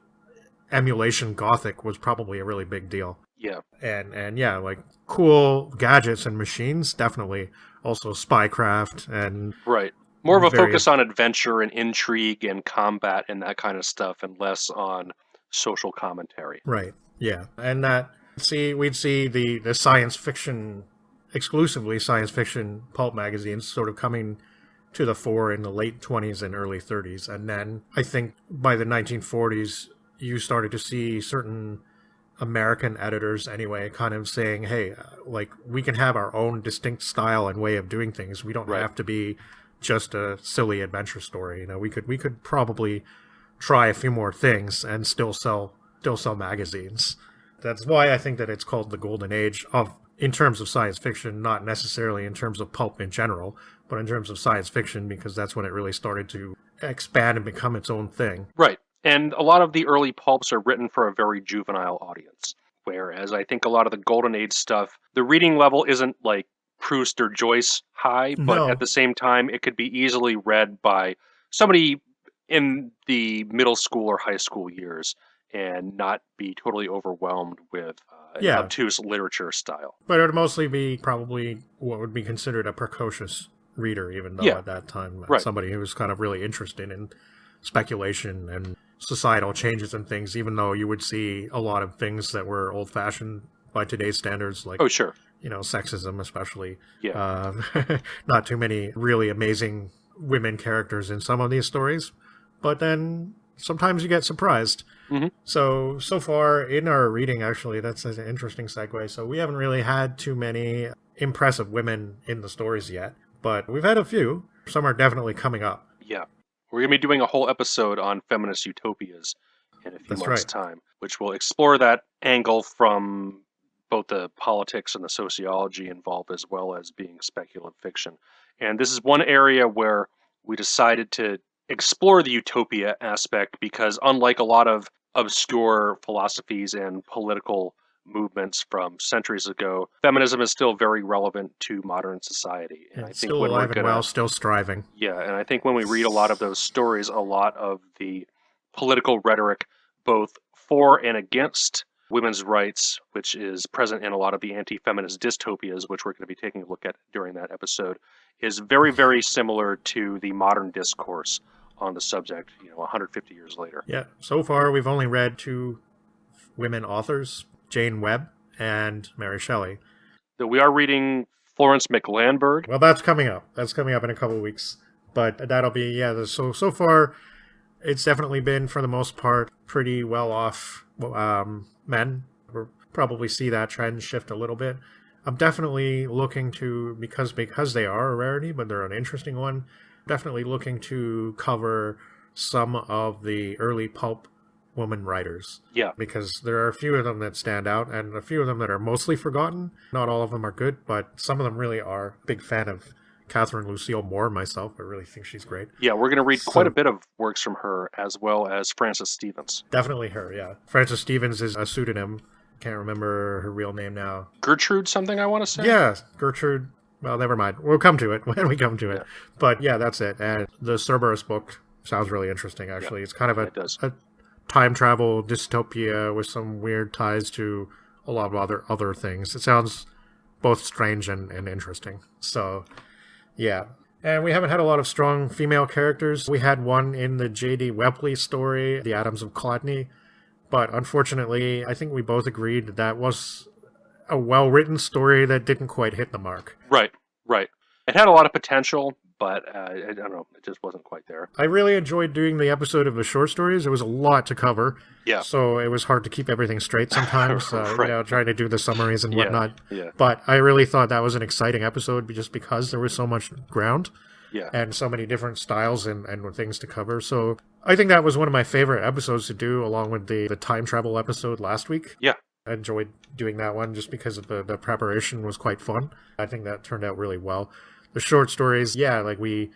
/ emulation gothic was probably a really big deal. Yeah. And yeah, like cool gadgets and machines, definitely. Also spycraft and... Right. More of a focus on adventure and intrigue and combat and that kind of stuff, and less on social commentary. Right, yeah. And we'd see the science fiction, exclusively science fiction pulp magazines sort of coming to the fore in the late 20s and early 30s. And then I think by the 1940s, you started to see certain American editors anyway kind of saying, hey, like, we can have our own distinct style and way of doing things. We don't have to be just a silly adventure story. You know, we could probably try a few more things and still sell magazines. That's why I think that it's called the golden age in terms of science fiction, not necessarily in terms of pulp in general, but in terms of science fiction, because that's when it really started to expand and become its own thing. Right. And a lot of the early pulps are written for a very juvenile audience, whereas I think a lot of the golden age stuff, the reading level isn't like Proust or Joyce high, but at the same time, it could be easily read by somebody in the middle school or high school years and not be totally overwhelmed with obtuse literature style. But it would mostly be probably what would be considered a precocious reader, even though at that time, somebody who was kind of really interested in speculation and societal changes and things, even though you would see a lot of things that were old-fashioned by today's standards, like, you know, sexism especially. Yeah. Not too many really amazing women characters in some of these stories, but then sometimes you get surprised. Mm-hmm. So far in our reading, actually, that's an interesting segue. So we haven't really had too many impressive women in the stories yet, but we've had a few. Some are definitely coming up. Yeah. We're going to be doing a whole episode on feminist utopias in a few months' time, which will explore that angle from both the politics and the sociology involved, as well as being speculative fiction. And this is one area where we decided to explore the utopia aspect because, unlike a lot of obscure philosophies and political movements from centuries ago, feminism is still very relevant to modern society. And I It's think still when we're alive and gonna, well, still striving. yeah, and I think when we read a lot of those stories, a lot of the political rhetoric, both for and against women's rights, which is present in a lot of the anti-feminist dystopias, which we're going to be taking a look at during that episode, is very, very similar to the modern discourse on the subject, 150 years later. Yeah, so far we've only read 2 women authors, Jane Webb and Mary Shelley. So we are reading Florence McLandberg. Well, that's coming up. That's coming up in a couple of weeks. But that'll be, yeah, so far it's definitely been, for the most part, pretty well off men. We'll probably see that trend shift a little bit. I'm definitely looking to, because they are a rarity, but they're an interesting one, definitely looking to cover some of the early pulp woman writers. Yeah. Because there are a few of them that stand out, and a few of them that are mostly forgotten. Not all of them are good, but some of them really are. Big fan of Catherine Lucille Moore myself. I really think she's great. Yeah, we're going to read quite a bit of works from her, as well as Frances Stevens. Definitely her, yeah. Frances Stevens is a pseudonym. Can't remember her real name now. Gertrude something, I want to say? Yeah, Gertrude. Well, never mind. We'll come to it when we come to it. Yeah. But yeah, that's it. And the Cerberus book sounds really interesting, actually. Yeah, it's kind of a time travel dystopia with some weird ties to a lot of other things. It sounds both strange and interesting. So, yeah. And we haven't had a lot of strong female characters. We had one in the J.D. Webley story, The Atoms of Clotney. But unfortunately, I think we both agreed that was a well-written story that didn't quite hit the mark. Right. It had a lot of potential, but I don't know, it just wasn't quite there. I really enjoyed doing the episode of the short stories. There was a lot to cover. Yeah. So it was hard to keep everything straight sometimes, right. Trying to do the summaries and whatnot. Yeah. But I really thought that was an exciting episode just because there was so much ground. Yeah. And so many different styles and things to cover. So I think that was one of my favorite episodes to do, along with the time travel episode last week. Yeah. I enjoyed doing that one just because of the preparation was quite fun. I think that turned out really well. The short stories, yeah, like we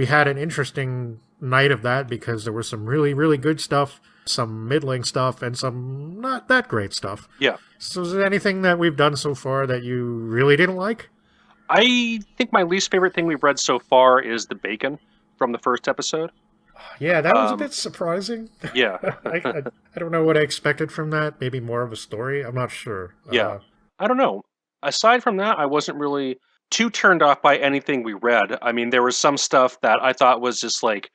had an interesting night of that because there was some really, really good stuff, some middling stuff, and some not that great stuff. Yeah. So is there anything that we've done so far that you really didn't like? I think my least favorite thing we've read so far is the bacon from the first episode. Yeah, that was a bit surprising. Yeah. I don't know what I expected from that. Maybe more of a story. I'm not sure. Yeah. I don't know. Aside from that, I wasn't really too turned off by anything we read. I mean, there was some stuff that I thought was just like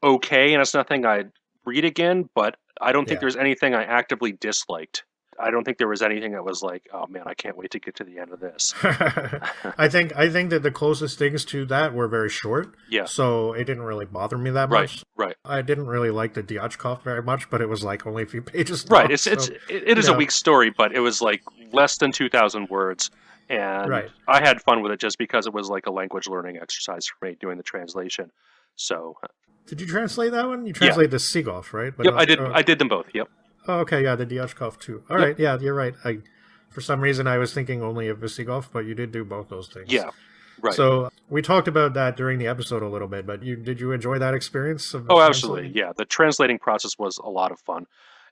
okay, and it's nothing I'd read again, but I don't think there's anything I actively disliked. I don't think there was anything that was like, oh man, I can't wait to get to the end of this. I think that the closest things to that were very short. Yeah. So it didn't really bother me that much. Right. I didn't really like the Diachkov very much, but it was like only a few pages long. Right. It is a weak story, but it was like less than 2,000 words. And I had fun with it just because it was like a language learning exercise for me doing the translation. So. Did you translate that one? You translated the Seagoff, right? But yep, I did them both. Yep. Oh, okay, yeah, the Diachkov too. All right, yeah, you're right. For some reason, I was thinking only of Visigov, but you did do both those things. Yeah, right. So we talked about that during the episode a little bit, but did you enjoy that experience? Oh, absolutely. Yeah, the translating process was a lot of fun.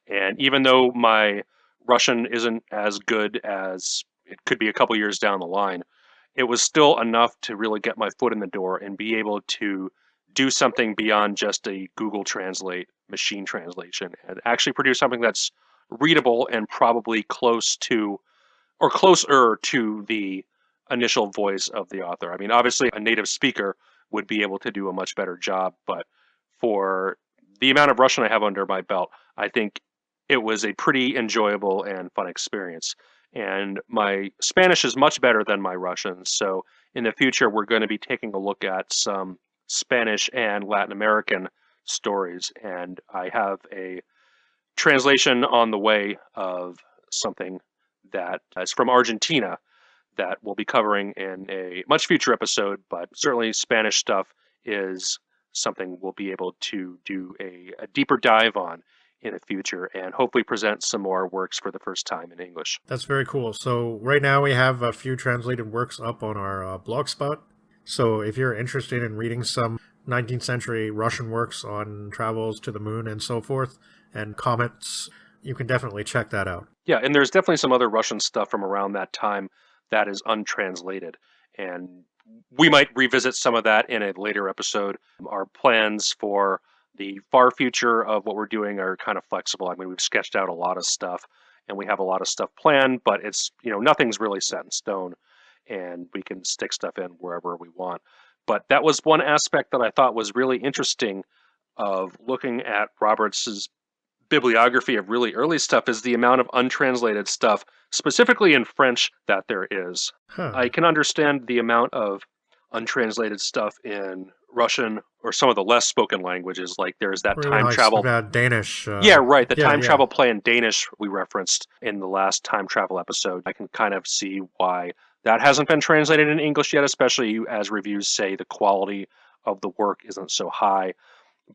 And even though my Russian isn't as good as it could be a couple years down the line, it was still enough to really get my foot in the door and be able to do something beyond just a Google Translate machine translation and actually produce something that's readable and probably close to or closer to the initial voice of the author. I mean, obviously a native speaker would be able to do a much better job, but for the amount of Russian I have under my belt, I think it was a pretty enjoyable and fun experience. And my Spanish is much better than my Russian, so in the future we're going to be taking a look at some Spanish and Latin American stories, and I have a translation on the way of something that is from Argentina that we'll be covering in a much future episode, but certainly Spanish stuff is something we'll be able to do a deeper dive on in the future and hopefully present some more works for the first time in English. That's very cool. So right now we have a few translated works up on our Blogspot. So if you're interested in reading some 19th century Russian works on travels to the moon and so forth, and comments, you can definitely check that out. Yeah, and there's definitely some other Russian stuff from around that time that is untranslated. And we might revisit some of that in a later episode. Our plans for the far future of what we're doing are kind of flexible. I mean, we've sketched out a lot of stuff and we have a lot of stuff planned, but it's, nothing's really set in stone and we can stick stuff in wherever we want. But that was one aspect that I thought was really interesting of looking at Roberts's bibliography of really early stuff is the amount of untranslated stuff, specifically in French, that there is. Huh. I can understand the amount of untranslated stuff in Russian or some of the less spoken languages, like there's that time travel. Danish. Yeah, right. The time travel play in Danish we referenced in the last time travel episode. I can kind of see why that hasn't been translated in English yet, especially as reviews say the quality of the work isn't so high.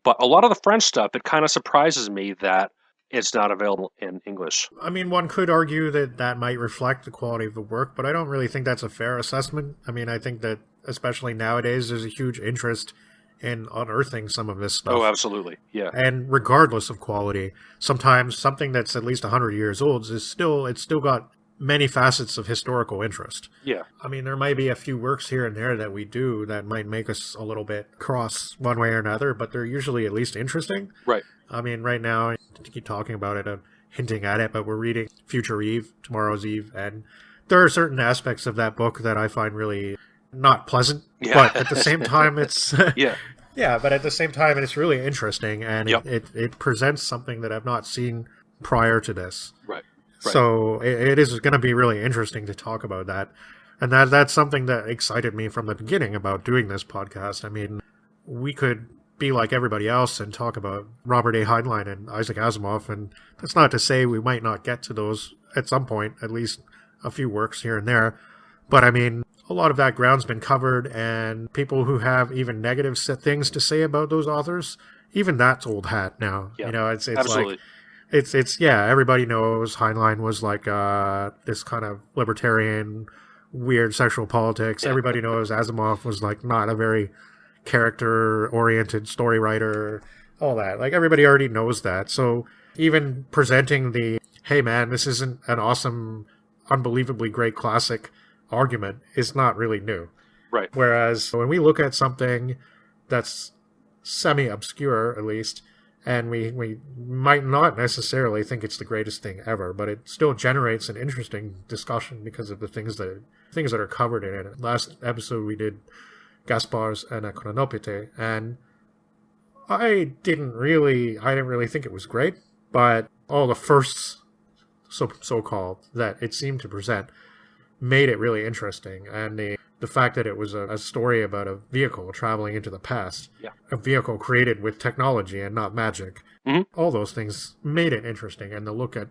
But a lot of the French stuff, it kind of surprises me that it's not available in English. I mean, one could argue that that might reflect the quality of the work, but I don't really think that's a fair assessment. I mean, I think that, especially nowadays, there's a huge interest in unearthing some of this stuff. Oh, absolutely, yeah. And regardless of quality, sometimes something that's at least 100 years old it's still got many facets of historical interest. Yeah. I mean, there might be a few works here and there that we do that might make us a little bit cross one way or another, but they're usually at least interesting. Right. I mean, right now, I keep talking about it, hinting at it, but we're reading Future Eve, Tomorrow's Eve, and there are certain aspects of that book that I find really not pleasant, but at the same time, it's... yeah. Yeah, but at the same time, it's really interesting, and Yep. it presents something that I've not seen prior to this. Right. So it is going to be really interesting to talk about that. And that's something that excited me from the beginning about doing this podcast. I mean, we could be like everybody else and talk about Robert A. Heinlein and Isaac Asimov, and that's not to say we might not get to those at some point, at least a few works here and there. But I mean, a lot of that ground's been covered, and people who have even negative things to say about those authors, even that's old hat now. Yeah, it's absolutely. like... It's everybody knows Heinlein was like this kind of libertarian, weird sexual politics. Everybody knows Asimov was like not a very character-oriented story writer, all that. Like everybody already knows that. So even presenting the, hey man, this isn't an awesome, unbelievably great classic argument is not really new. Right. Whereas when we look at something that's semi-obscure, at least, and we might not necessarily think it's the greatest thing ever, but it still generates an interesting discussion because of the things that are covered in it. Last episode we did Gaspar's Anachronopete, and I didn't really think it was great, but all the firsts, so-called, that it seemed to present made it really interesting, and the fact that it was a story about a vehicle traveling into the past, a vehicle created with technology and not magic, all those things made it interesting, and to look at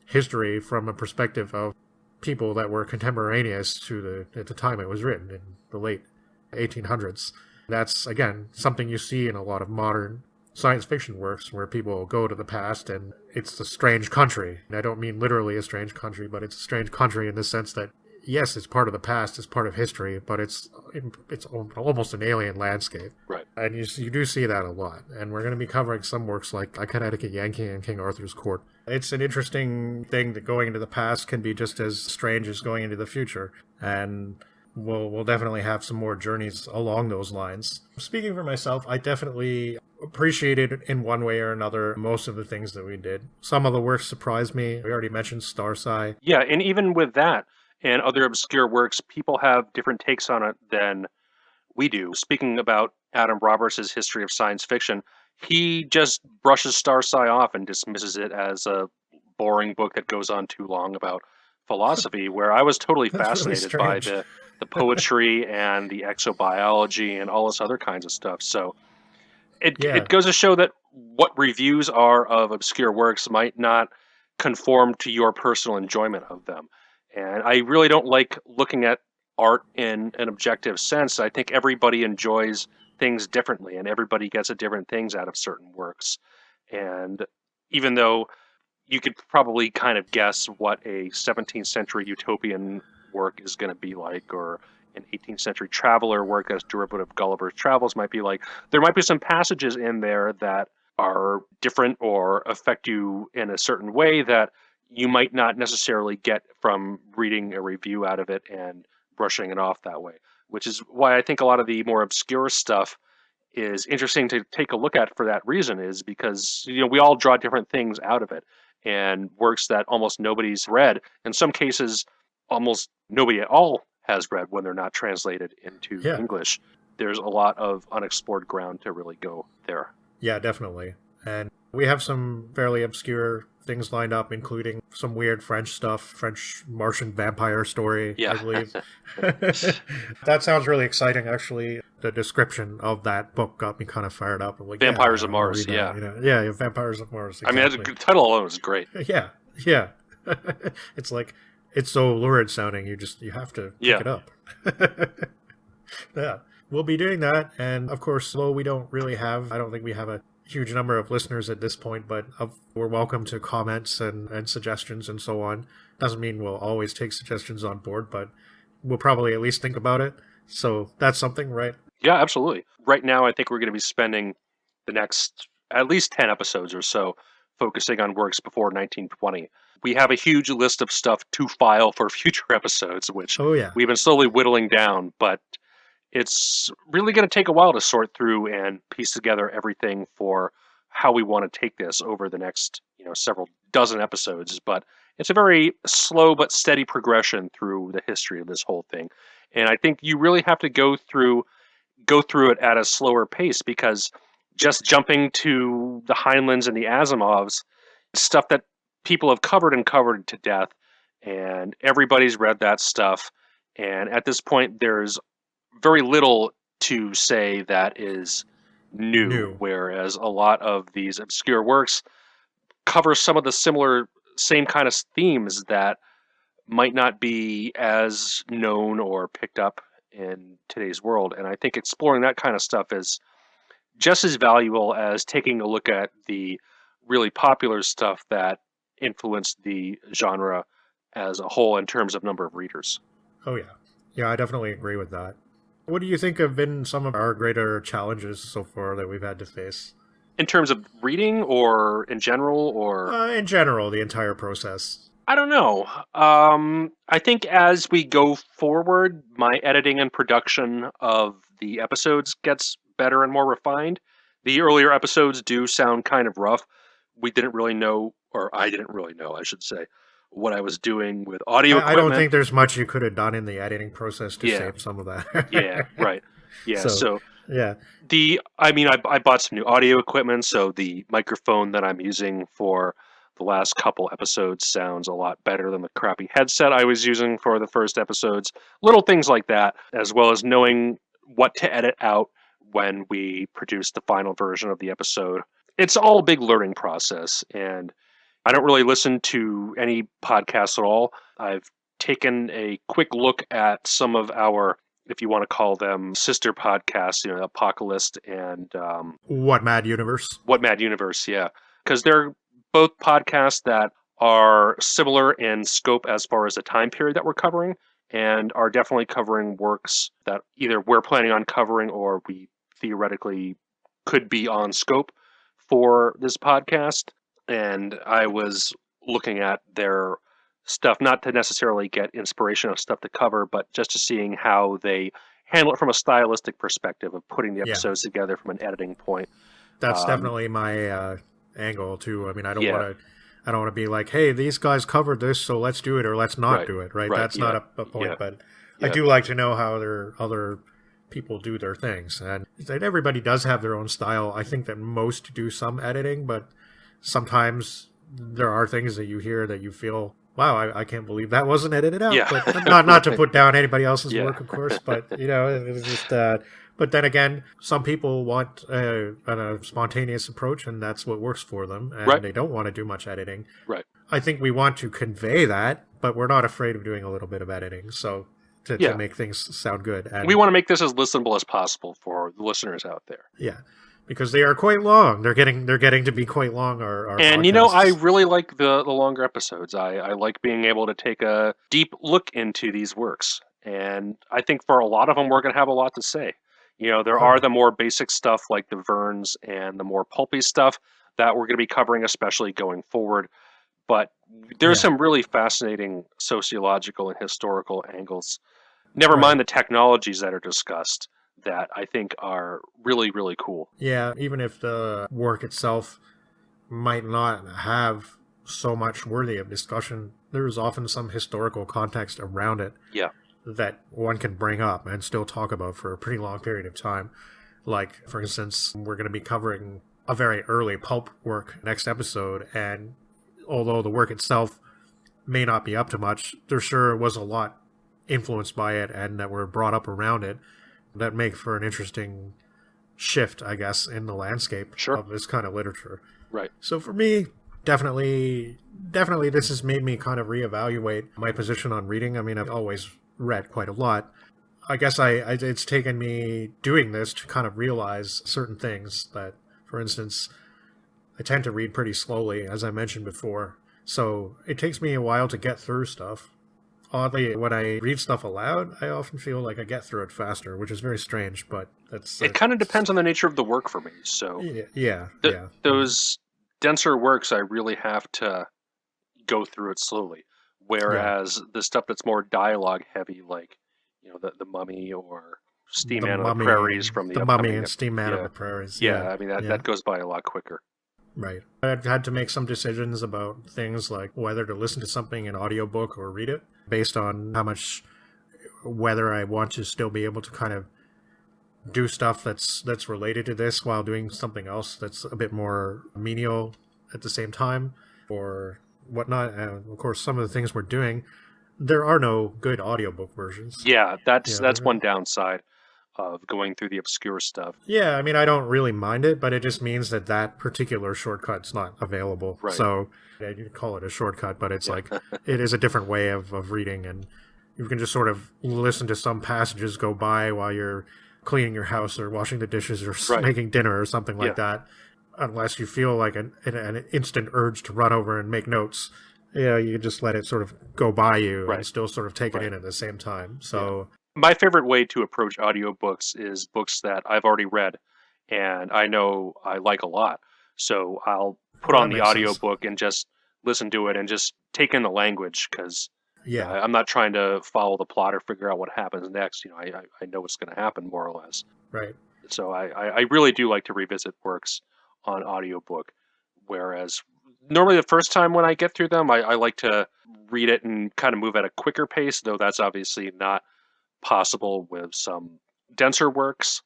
history from a perspective of people that were contemporaneous to at the time it was written in the late 1800s. That's, again, something you see in a lot of modern science fiction works where people go to the past and it's a strange country. And I don't mean literally a strange country, but it's a strange country in the sense that, yes, it's part of the past, it's part of history, but it's almost an alien landscape. Right. And you do see that a lot. And we're going to be covering some works like A Connecticut Yankee and King Arthur's Court. It's an interesting thing that going into the past can be just as strange as going into the future. And we'll definitely have some more journeys along those lines. Speaking for myself, I definitely appreciated in one way or another most of the things that we did. Some of the works surprised me. We already mentioned Starsai. Yeah, and even with that and other obscure works, people have different takes on it than we do. Speaking about Adam Roberts' history of science fiction, he just brushes Starsai off and dismisses it as a boring book that goes on too long about philosophy, where I was totally fascinated by the poetry and the exobiology and all this other kinds of stuff. So it goes to show that what reviews are of obscure works might not conform to your personal enjoyment of them. And I really don't like looking at art in an objective sense. I think everybody enjoys things differently, and everybody gets different things out of certain works. And even though you could probably kind of guess what a 17th century utopian work is going to be like, or an 18th century traveler work as derivative of Gulliver's Travels might be like, there might be some passages in there that are different or affect you in a certain way that you might not necessarily get from reading a review out of it and brushing it off that way, which is why I think a lot of the more obscure stuff is interesting to take a look at for that reason, is because we all draw different things out of it, and works that almost nobody's read, in some cases almost nobody at all has read when they're not translated into English. There's a lot of unexplored ground to really go there. Yeah, definitely. And we have some fairly obscure things lined up, including some weird French stuff, French Martian vampire story, I believe. That sounds really exciting, actually. The description of that book got me kind of fired up. I'm like, Vampires of Mars, Vampires of Mars. Exactly. I mean, the title alone is great. Yeah. It's like, it's so lurid sounding, you have to pick it up. Yeah. We'll be doing that, and of course, though I don't think we have a huge number of listeners at this point, but we're welcome to comments and suggestions and so on. Doesn't mean we'll always take suggestions on board, but we'll probably at least think about it. So that's something, right? Yeah, absolutely. Right now, I think we're going to be spending the next at least 10 episodes or so focusing on works before 1920. We have a huge list of stuff to file for future episodes, which we've been slowly whittling down, but it's really going to take a while to sort through and piece together everything for how we want to take this over the next, several dozen episodes. But it's a very slow but steady progression through the history of this whole thing. And I think you really have to go through it at a slower pace, because just jumping to the Heinleins and the Asimovs, stuff that people have covered to death, and everybody's read that stuff. And at this point, there's very little to say that is new, whereas a lot of these obscure works cover some of the same kind of themes that might not be as known or picked up in today's world. And I think exploring that kind of stuff is just as valuable as taking a look at the really popular stuff that influenced the genre as a whole in terms of number of readers. Oh, yeah. Yeah, I definitely agree with that. What do you think have been some of our greater challenges so far that we've had to face? In terms of reading, or in general, or? In general, the entire process. I don't know. I think as we go forward, my editing and production of the episodes gets better and more refined. The earlier episodes do sound kind of rough. We didn't really know, or I didn't really know, I should say, what I was doing with audio equipment. I don't think there's much you could have done in the editing process to save some of that. Yeah, right. Yeah, so yeah. I bought some new audio equipment, so the microphone that I'm using for the last couple episodes sounds a lot better than the crappy headset I was using for the first episodes. Little things like that, as well as knowing what to edit out when we produce the final version of the episode. It's all a big learning process, and I don't really listen to any podcasts at all. I've taken a quick look at some of our, if you want to call them, sister podcasts, Apocalypse and What Mad Universe. What Mad Universe, yeah. Because they're both podcasts that are similar in scope as far as the time period that we're covering, and are definitely covering works that either we're planning on covering or we theoretically could be on scope for this podcast. And I was looking at their stuff, not to necessarily get inspiration of stuff to cover, but just to seeing how they handle it from a stylistic perspective of putting the episodes together from an editing point. That's definitely my angle too. I mean, I don't want to be like, hey, these guys covered this, so let's do it or let's not do it. Right? That's not a point. But I do like to know how other people do their things, and everybody does have their own style. I think that most do some editing, but sometimes there are things that you hear that you feel, wow, I can't believe that wasn't edited out. But not to put down anybody else's work, of course, but it's just. But then again, some people want a spontaneous approach, and that's what works for them, and they don't want to do much editing. Right. I think we want to convey that, but we're not afraid of doing a little bit of editing. So. To make things sound good. And we want to make this as listenable as possible for the listeners out there. Yeah, because they are quite long. They're getting to be quite long. Our and podcasts. I really like the longer episodes. I like being able to take a deep look into these works, and I think for a lot of them we're going to have a lot to say. There are the more basic stuff like the Verns and the more pulpy stuff that we're going to be covering, especially going forward. But there's some really fascinating sociological and historical angles. Never mind the technologies that are discussed that I think are really, really cool. Yeah, even if the work itself might not have so much worthy of discussion, there is often some historical context around it that one can bring up and still talk about for a pretty long period of time. Like, for instance, we're going to be covering a very early pulp work next episode, and although the work itself may not be up to much, there sure was a lot influenced by it and that were brought up around it that make for an interesting shift, I guess, in the landscape of this kind of literature. Right. So for me, definitely this has made me kind of reevaluate my position on reading. I mean, I've always read quite a lot. I guess it's taken me doing this to kind of realize certain things that, for instance, I tend to read pretty slowly, as I mentioned before. So it takes me a while to get through stuff. Oddly, when I read stuff aloud, I often feel like I get through it faster, which is very strange, but that's... It kind of depends on the nature of the work for me, so... Yeah. Those denser works, I really have to go through it slowly. Whereas the stuff that's more dialogue heavy, like, the Mummy or Steam Man of the Prairies from the Mummy and Steam Man of the Prairies. I mean, that goes by a lot quicker. Right. I've had to make some decisions about things like whether to listen to something in audiobook or read it, based on whether I want to still be able to kind of do stuff that's related to this while doing something else that's a bit more menial at the same time, or whatnot. And of course, some of the things we're doing, there are no good audiobook versions. Yeah, that's one downside of going through the obscure stuff. Yeah, I mean, I don't really mind it, but it just means that particular shortcut's not available. Right. So you can call it a shortcut, but it's like it is a different way of reading, and you can just sort of listen to some passages go by while you're cleaning your house or washing the dishes or making dinner or something like that, unless you feel like an instant urge to run over and make notes. Yeah, you can just let it sort of go by you and still sort of take it in at the same time. So my favorite way to approach audiobooks is books that I've already read and I know I like a lot. So I'll put on the audiobook and just listen to it and just take in the language, because I'm not trying to follow the plot or figure out what happens next. I know what's going to happen more or less. Right. So I really do like to revisit works on audiobook, whereas normally the first time when I get through them, I like to read it and kind of move at a quicker pace, though that's obviously not possible with some denser works.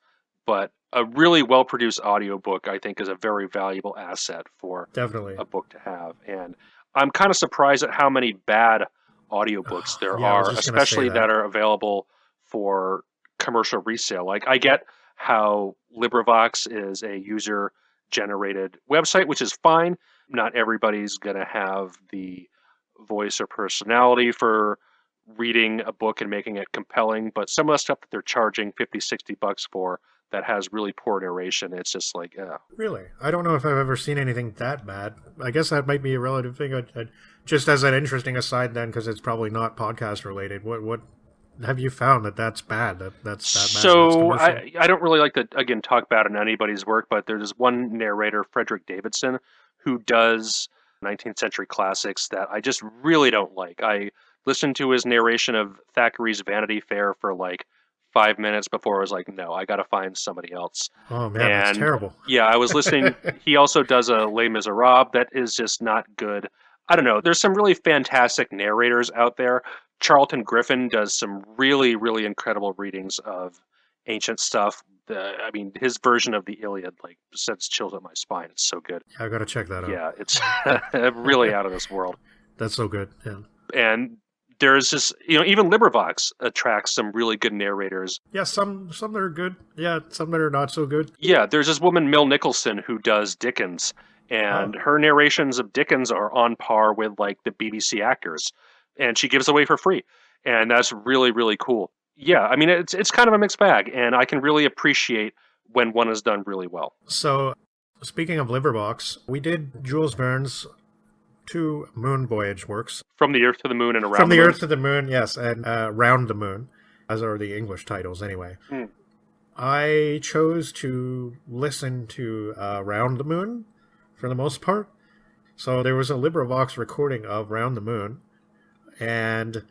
But a really well-produced audiobook, I think, is a very valuable asset for a book to have. And I'm kind of surprised at how many bad audiobooks there are, especially that are available for commercial resale. Like, I get how LibriVox is a user-generated website, which is fine. Not everybody's going to have the voice or personality for reading a book and making it compelling, but some of the stuff that they're charging $50-$60 for that has really poor narration, it's just like, Really? I don't know if I've ever seen anything that bad. I guess that might be a relative thing. Just as an interesting aside then, because it's probably not podcast related, what have you found that's bad? That's that bad? So I don't really like to, again, talk bad on anybody's work, but there's one narrator, Frederick Davidson, who does 19th century classics that I just really don't like. I listened to his narration of Thackeray's Vanity Fair for like 5 minutes before I was like, no, I got to find somebody else. Oh man, that's terrible. Yeah, I was listening. He also does a Les Miserables that is just not good. I don't know. There's some really fantastic narrators out there. Charlton Griffin does some really, really incredible readings of ancient stuff. I mean, his version of the Iliad like sends chills up my spine. It's so good. Yeah, I got to check that out. Yeah, it's really out of this world. That's so good. Yeah. And there's just, even LibriVox attracts some really good narrators. Yeah, some that are good. Yeah, some that are not so good. Yeah, there's this woman, Mill Nicholson, who does Dickens, and her narrations of Dickens are on par with like the BBC actors, and she gives away for free, and that's really, really cool. Yeah, I mean, it's kind of a mixed bag, and I can really appreciate when one is done really well. So, speaking of LibriVox, we did Jules Verne's 2 moon voyage works. From the Earth to the Moon and Around From the the Moon. Earth to the Moon, yes, and Round the Moon, as are the English titles anyway. I chose to listen to Round the Moon for the most part. So there was a LibriVox recording of Round the Moon, and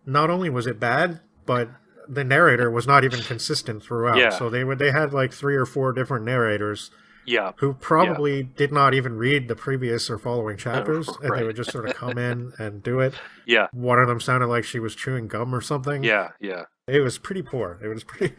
not only was it bad, but the narrator was not even consistent throughout. Yeah. So they had like 3 or 4 different narrators. Yeah. Who probably did not even read the previous or following chapters, Right. and they would just sort of come in and do it. Yeah. One of them sounded like she was chewing gum or something. Yeah. It was pretty poor. It was pretty...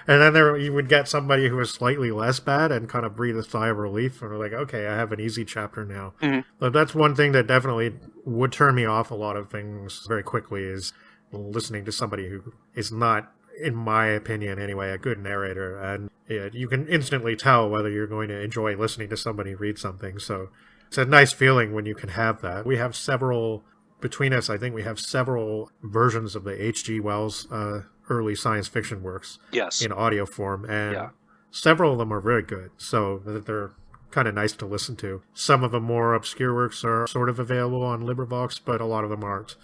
And then you would get somebody who was slightly less bad and kind of breathe a sigh of relief, and we're like, okay, I have an easy chapter now. Mm-hmm. But that's one thing that definitely would turn me off a lot of things very quickly, is listening to somebody who is not, in my opinion anyway, a good narrator. And you can instantly tell whether you're going to enjoy listening to somebody read something. So it's a nice feeling when you can have that. We have several, between us, I think we have several versions of the H.G. Wells early science fiction works in audio form. And several of them are very good. So they're kind of nice to listen to. Some of the more obscure works are sort of available on LibriVox, but a lot of them aren't.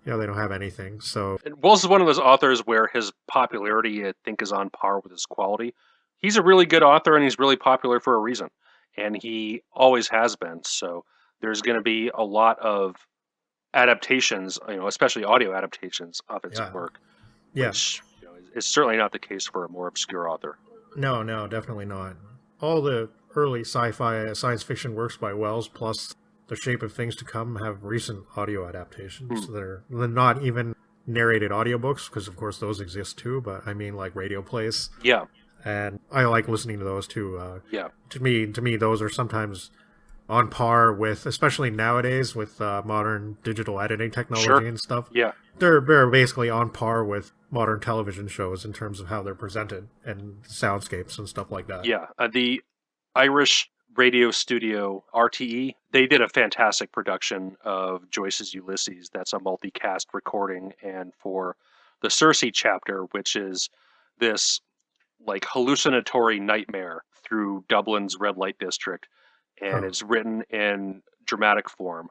They don't have anything. So Wells is one of those authors where his popularity, I think, is on par with his quality. He's a really good author, and he's really popular for a reason, and he always has been. So there's going to be a lot of adaptations, especially audio adaptations of his work, which is certainly not the case for a more obscure author. No, definitely not. All the early sci-fi science fiction works by Wells, plus The Shape of Things to Come, have recent audio adaptations. They're not even narrated audiobooks, because of course those exist too, but I mean like radio plays. Yeah. And I like listening to those too. Yeah. To me, those are sometimes on par with, especially nowadays with modern digital editing technology and stuff. Yeah. They're basically on par with modern television shows in terms of how they're presented and soundscapes and stuff like that. Yeah. The Irish radio studio RTE, they did a fantastic production of Joyce's Ulysses. That's a multicast recording, and for the Circe chapter, which is this like hallucinatory nightmare through Dublin's red light district, and it's written in dramatic form,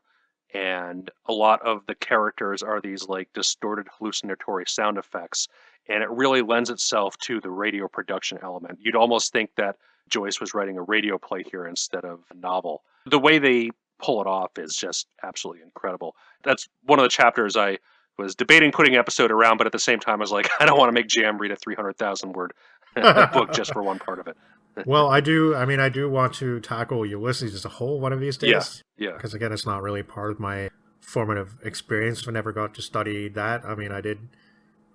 and a lot of the characters are these like distorted hallucinatory sound effects, and it really lends itself to the radio production element. You'd almost think that Joyce was writing a radio play here instead of a novel. The way they pull it off is just absolutely incredible. That's one of the chapters I was debating putting an episode around, but at the same time I was like, I don't want to make Jam read a 300,000 word book just for one part of it. Well, I do want to tackle Ulysses as a whole one of these days. Yeah. Because again, it's not really part of my formative experience. I never got to study that. I mean, I did,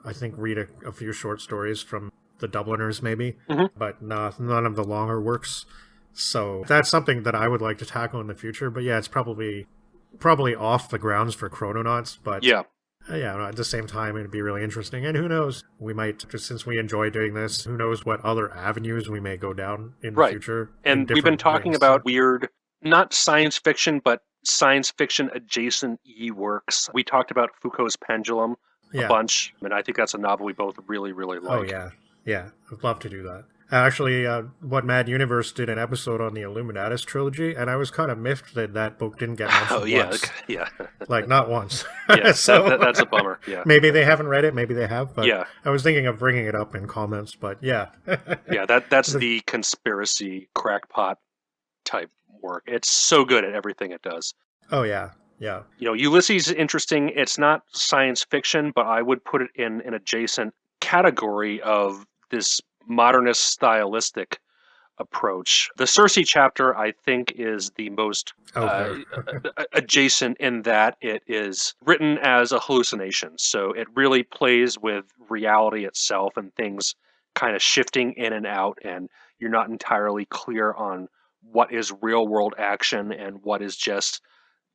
I think, read a few short stories from the Dubliners maybe, but none of the longer works. So that's something that I would like to tackle in the future. But yeah, it's probably off the grounds for Chrononauts. But at the same time, it'd be really interesting. And who knows, we might, just since we enjoy doing this, who knows what other avenues we may go down in the future. And we've been talking about weird, not science fiction, but science fiction adjacent works. We talked about Foucault's Pendulum a bunch, and I think that's a novel we both really, really like. Oh, yeah, I'd love to do that. Actually, What Mad Universe did an episode on the Illuminatus trilogy, and I was kind of miffed that book didn't get mentioned once. Yeah. Like, not once. So, that's a bummer, yeah. Maybe they haven't read it, maybe they have, but yeah. I was thinking of bringing it up in comments, but yeah. That's the conspiracy crackpot type work. It's so good at everything it does. Oh, yeah. Ulysses is interesting. It's not science fiction, but I would put it in an adjacent category of this modernist stylistic approach. The Circe chapter, I think, is the most adjacent in that it is written as a hallucination. So it really plays with reality itself and things kind of shifting in and out, and you're not entirely clear on what is real world action and what is just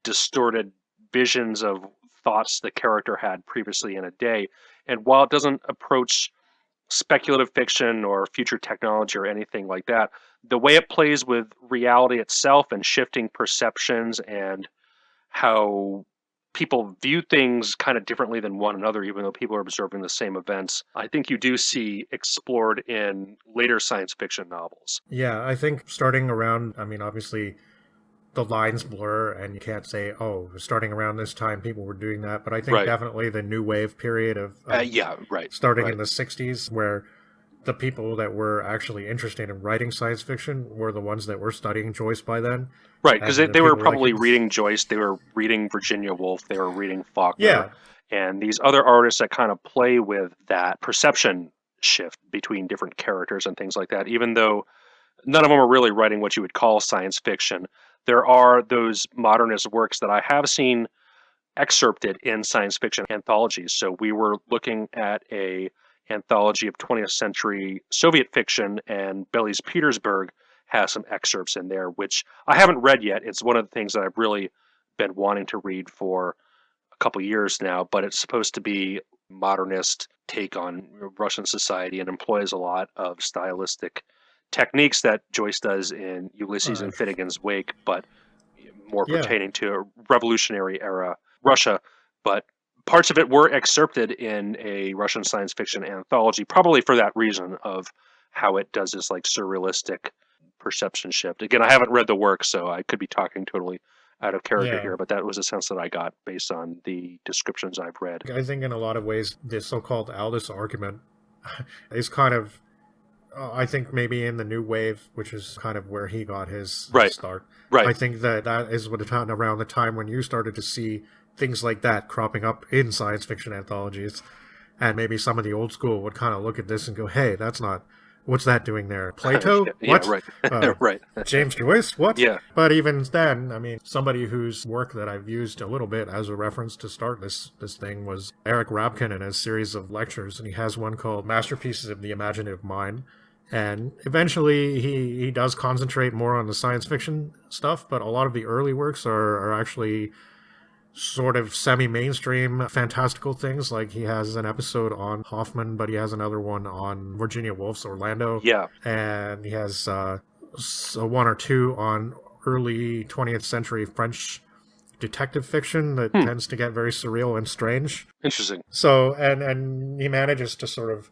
distorted visions of thoughts the character had previously in a day. And while it doesn't approach speculative fiction or future technology or anything like that, the way it plays with reality itself and shifting perceptions and how people view things kind of differently than one another, even though people are observing the same events, I think you do see explored in later science fiction novels. Yeah, I think starting around, obviously the lines blur and you can't say, starting around this time people were doing that, but I think definitely the new wave period of starting in the 60s, where the people that were actually interested in writing science fiction were the ones that were studying Joyce by then. Right, because they were probably reading Joyce, they were reading Virginia Woolf, they were reading Faulkner, and these other artists that kind of play with that perception shift between different characters and things like that. Even though none of them are really writing what you would call science fiction, there are those modernist works that I have seen excerpted in science fiction anthologies. So we were looking at a anthology of 20th century Soviet fiction, and Bely's Petersburg has some excerpts in there, which I haven't read yet. It's one of the things that I've really been wanting to read for a couple years now, but it's supposed to be modernist take on Russian society and employs a lot of stylistic techniques that Joyce does in Ulysses and Finnegan's Wake, but more pertaining to revolutionary era Russia. But parts of it were excerpted in a Russian science fiction anthology, probably for that reason of how it does this like surrealistic perception shift. Again, I haven't read the work, so I could be talking totally out of character here, but that was a sense that I got based on the descriptions I've read. I think in a lot of ways, the so-called Aldous argument is kind of, I think maybe in the new wave, which is kind of where he got his start. Right. I think that is around the time when you started to see things like that cropping up in science fiction anthologies. And maybe some of the old school would kind of look at this and go, hey, that's not, what's that doing there? Plato? What? Right. Right. James Joyce? What? Yeah. But even then, I mean, somebody whose work that I've used a little bit as a reference to start this thing was Eric Rabkin in his series of lectures. And he has one called Masterpieces of the Imaginative Mind. And eventually he does concentrate more on the science fiction stuff, but a lot of the early works are actually sort of semi-mainstream fantastical things. Like he has an episode on Hoffman, but he has another one on Virginia Woolf's Orlando. Yeah. And he has one or two on early 20th century French detective fiction that tends to get very surreal and strange. Interesting. So, and he manages to sort of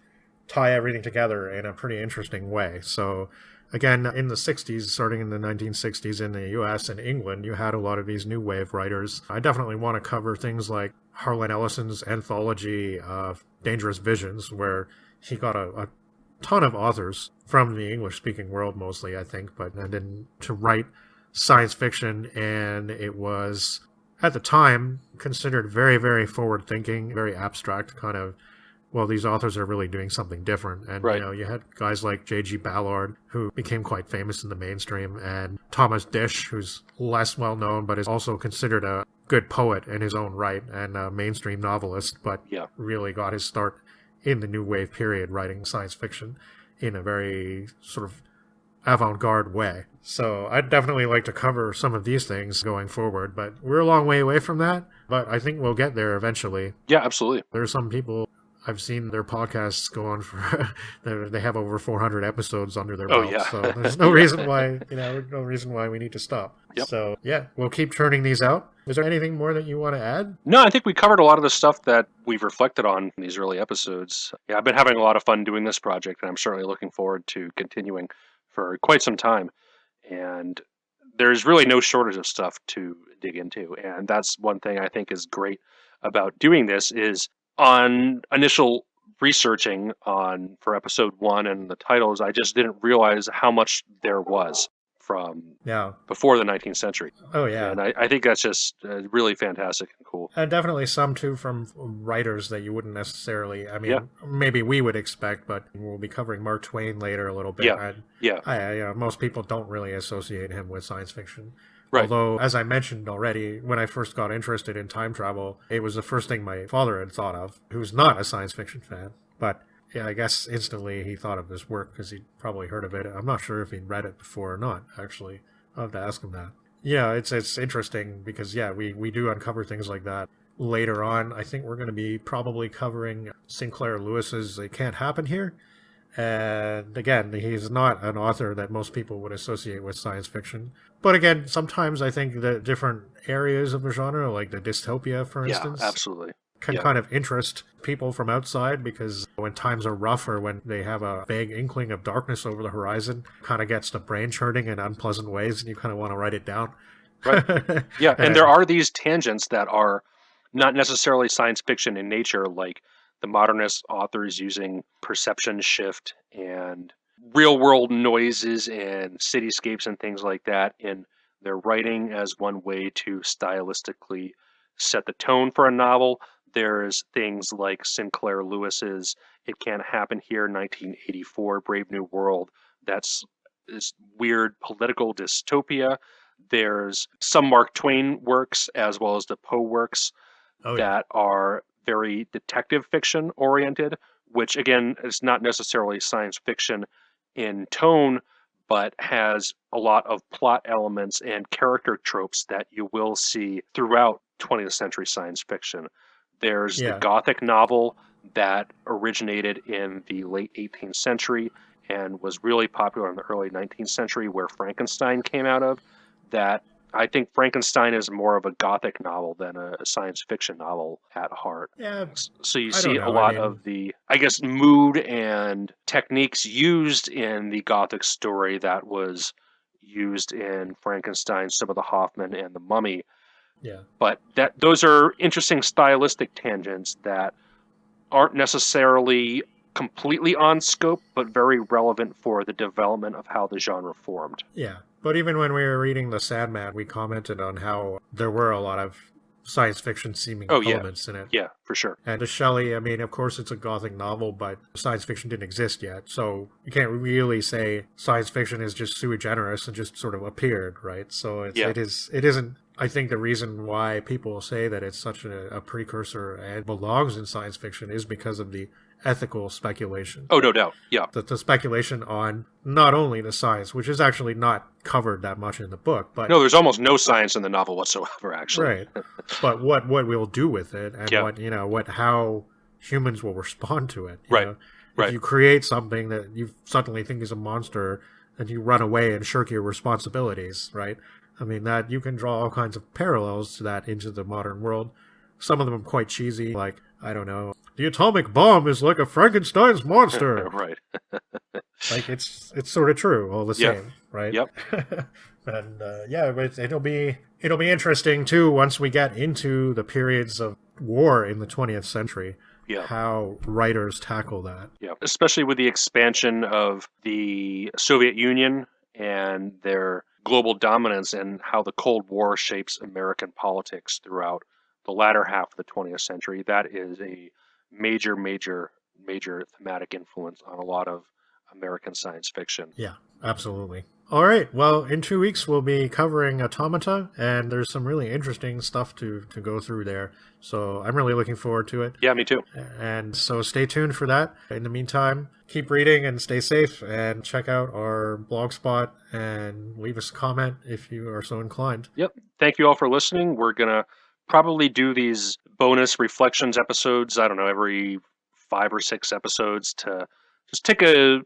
tie everything together in a pretty interesting way. So again, in the 60s, starting in the 1960s in the US and England, you had a lot of these new wave writers. I definitely want to cover things like Harlan Ellison's anthology of Dangerous Visions, where he got a ton of authors from the English-speaking world mostly, I think, but then to write science fiction, and it was, at the time, considered very, very forward-thinking, very abstract kind of, well, these authors are really doing something different. And, you know, you had guys like J.G. Ballard, who became quite famous in the mainstream, and Thomas Disch, who's less well-known, but is also considered a good poet in his own right and a mainstream novelist, but really got his start in the New Wave period writing science fiction in a very sort of avant-garde way. So I'd definitely like to cover some of these things going forward, but we're a long way away from that, but I think we'll get there eventually. Yeah, absolutely. There are some people... I've seen their podcasts go on for, they have over 400 episodes under their belt. So there's no reason why, no reason why we need to stop. Yep. So yeah, we'll keep churning these out. Is there anything more that you want to add? No, I think we covered a lot of the stuff that we've reflected on in these early episodes. Yeah, I've been having a lot of fun doing this project, and I'm certainly looking forward to continuing for quite some time. And there's really no shortage of stuff to dig into. And that's one thing I think is great about doing this is on initial researching for episode 1 and the titles, I just didn't realize how much there was from before the 19th century. Oh, yeah. And I think that's just really fantastic and cool. And definitely some, too, from writers that you wouldn't necessarily, maybe we would expect, but we'll be covering Mark Twain later a little bit. And most people don't really associate him with science fiction. Right. Although, as I mentioned already, when I first got interested in time travel, it was the first thing my father had thought of, who's not a science fiction fan. But I guess instantly he thought of this work because he'd probably heard of it. I'm not sure if he'd read it before or not, actually. I'll have to ask him that. Yeah, it's interesting because, we do uncover things like that later on. I think we're going to be probably covering Sinclair Lewis's It Can't Happen Here. And again, he's not an author that most people would associate with science fiction. But again, sometimes I think that different areas of the genre, like the dystopia, for instance, absolutely, can kind of interest people from outside, because when times are rough or when they have a vague inkling of darkness over the horizon, kind of gets the brain churning in unpleasant ways, and you kind of want to write it down. Right. Yeah, and there are these tangents that are not necessarily science fiction in nature, like the modernist authors using perception shift and real world noises and cityscapes and things like that in their writing as one way to stylistically set the tone for a novel. There's things like Sinclair Lewis's It Can't Happen Here, 1984, Brave New World. That's this weird political dystopia. There's some Mark Twain works as well as the Poe works that are very detective fiction oriented, which again is not necessarily science fiction in tone, but has a lot of plot elements and character tropes that you will see throughout 20th century science fiction. There's the Gothic novel that originated in the late 18th century and was really popular in the early 19th century, where Frankenstein came out of. That I think Frankenstein is more of a Gothic novel than a science fiction novel at heart. Yeah. So you see a lot of the, I guess, mood and techniques used in the Gothic story that was used in Frankenstein, some of the Hoffman, and the Mummy. Yeah. But those are interesting stylistic tangents that aren't necessarily completely on scope, but very relevant for the development of how the genre formed. Yeah. But even when we were reading The Sandman, we commented on how there were a lot of science fiction seeming elements in it. Yeah, for sure. And to Shelley, I mean, of course it's a Gothic novel, but science fiction didn't exist yet. So you can't really say science fiction is just sui generis and just sort of appeared, right? So it isn't, I think the reason why people say that it's such a precursor and belongs in science fiction is because of the ethical speculation. Oh, no doubt. Yeah. The speculation on not only the science, which is actually not covered that much in the book, but no, there's almost no science in the novel whatsoever, actually. Right. But what we'll do with it and how humans will respond to it. You know? If you create something that you suddenly think is a monster and you run away and shirk your responsibilities, right? I mean, that you can draw all kinds of parallels to that into the modern world. Some of them are quite cheesy, like, I don't know, the atomic bomb is like a Frankenstein's monster. Right. Like, it's sort of true all the same, right? Yep. And but it'll be interesting too once we get into the periods of war in the 20th century. Yeah. How writers tackle that. Yeah, especially with the expansion of the Soviet Union and their global dominance and how the Cold War shapes American politics throughout the latter half of the 20th century. That is a major thematic influence on a lot of American science fiction. Yeah, absolutely. All right. Well, in 2 weeks, we'll be covering Automata, and there's some really interesting stuff to go through there. So I'm really looking forward to it. Yeah, me too. And so stay tuned for that. In the meantime, keep reading and stay safe, and check out our blogspot and leave us a comment if you are so inclined. Yep. Thank you all for listening. We're going to probably do these bonus reflections episodes, I don't know, every 5 or 6 episodes to just take a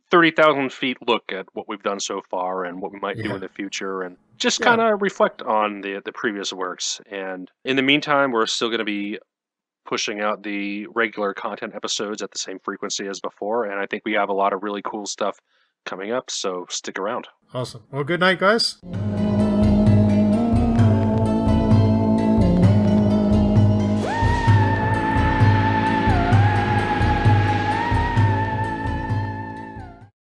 30,000 feet look at what we've done so far and what we might do in the future, and just kind of reflect on the previous works. And in the meantime, we're still going to be pushing out the regular content episodes at the same frequency as before, and I think we have a lot of really cool stuff coming up, so stick around. Awesome. Well, good night, guys.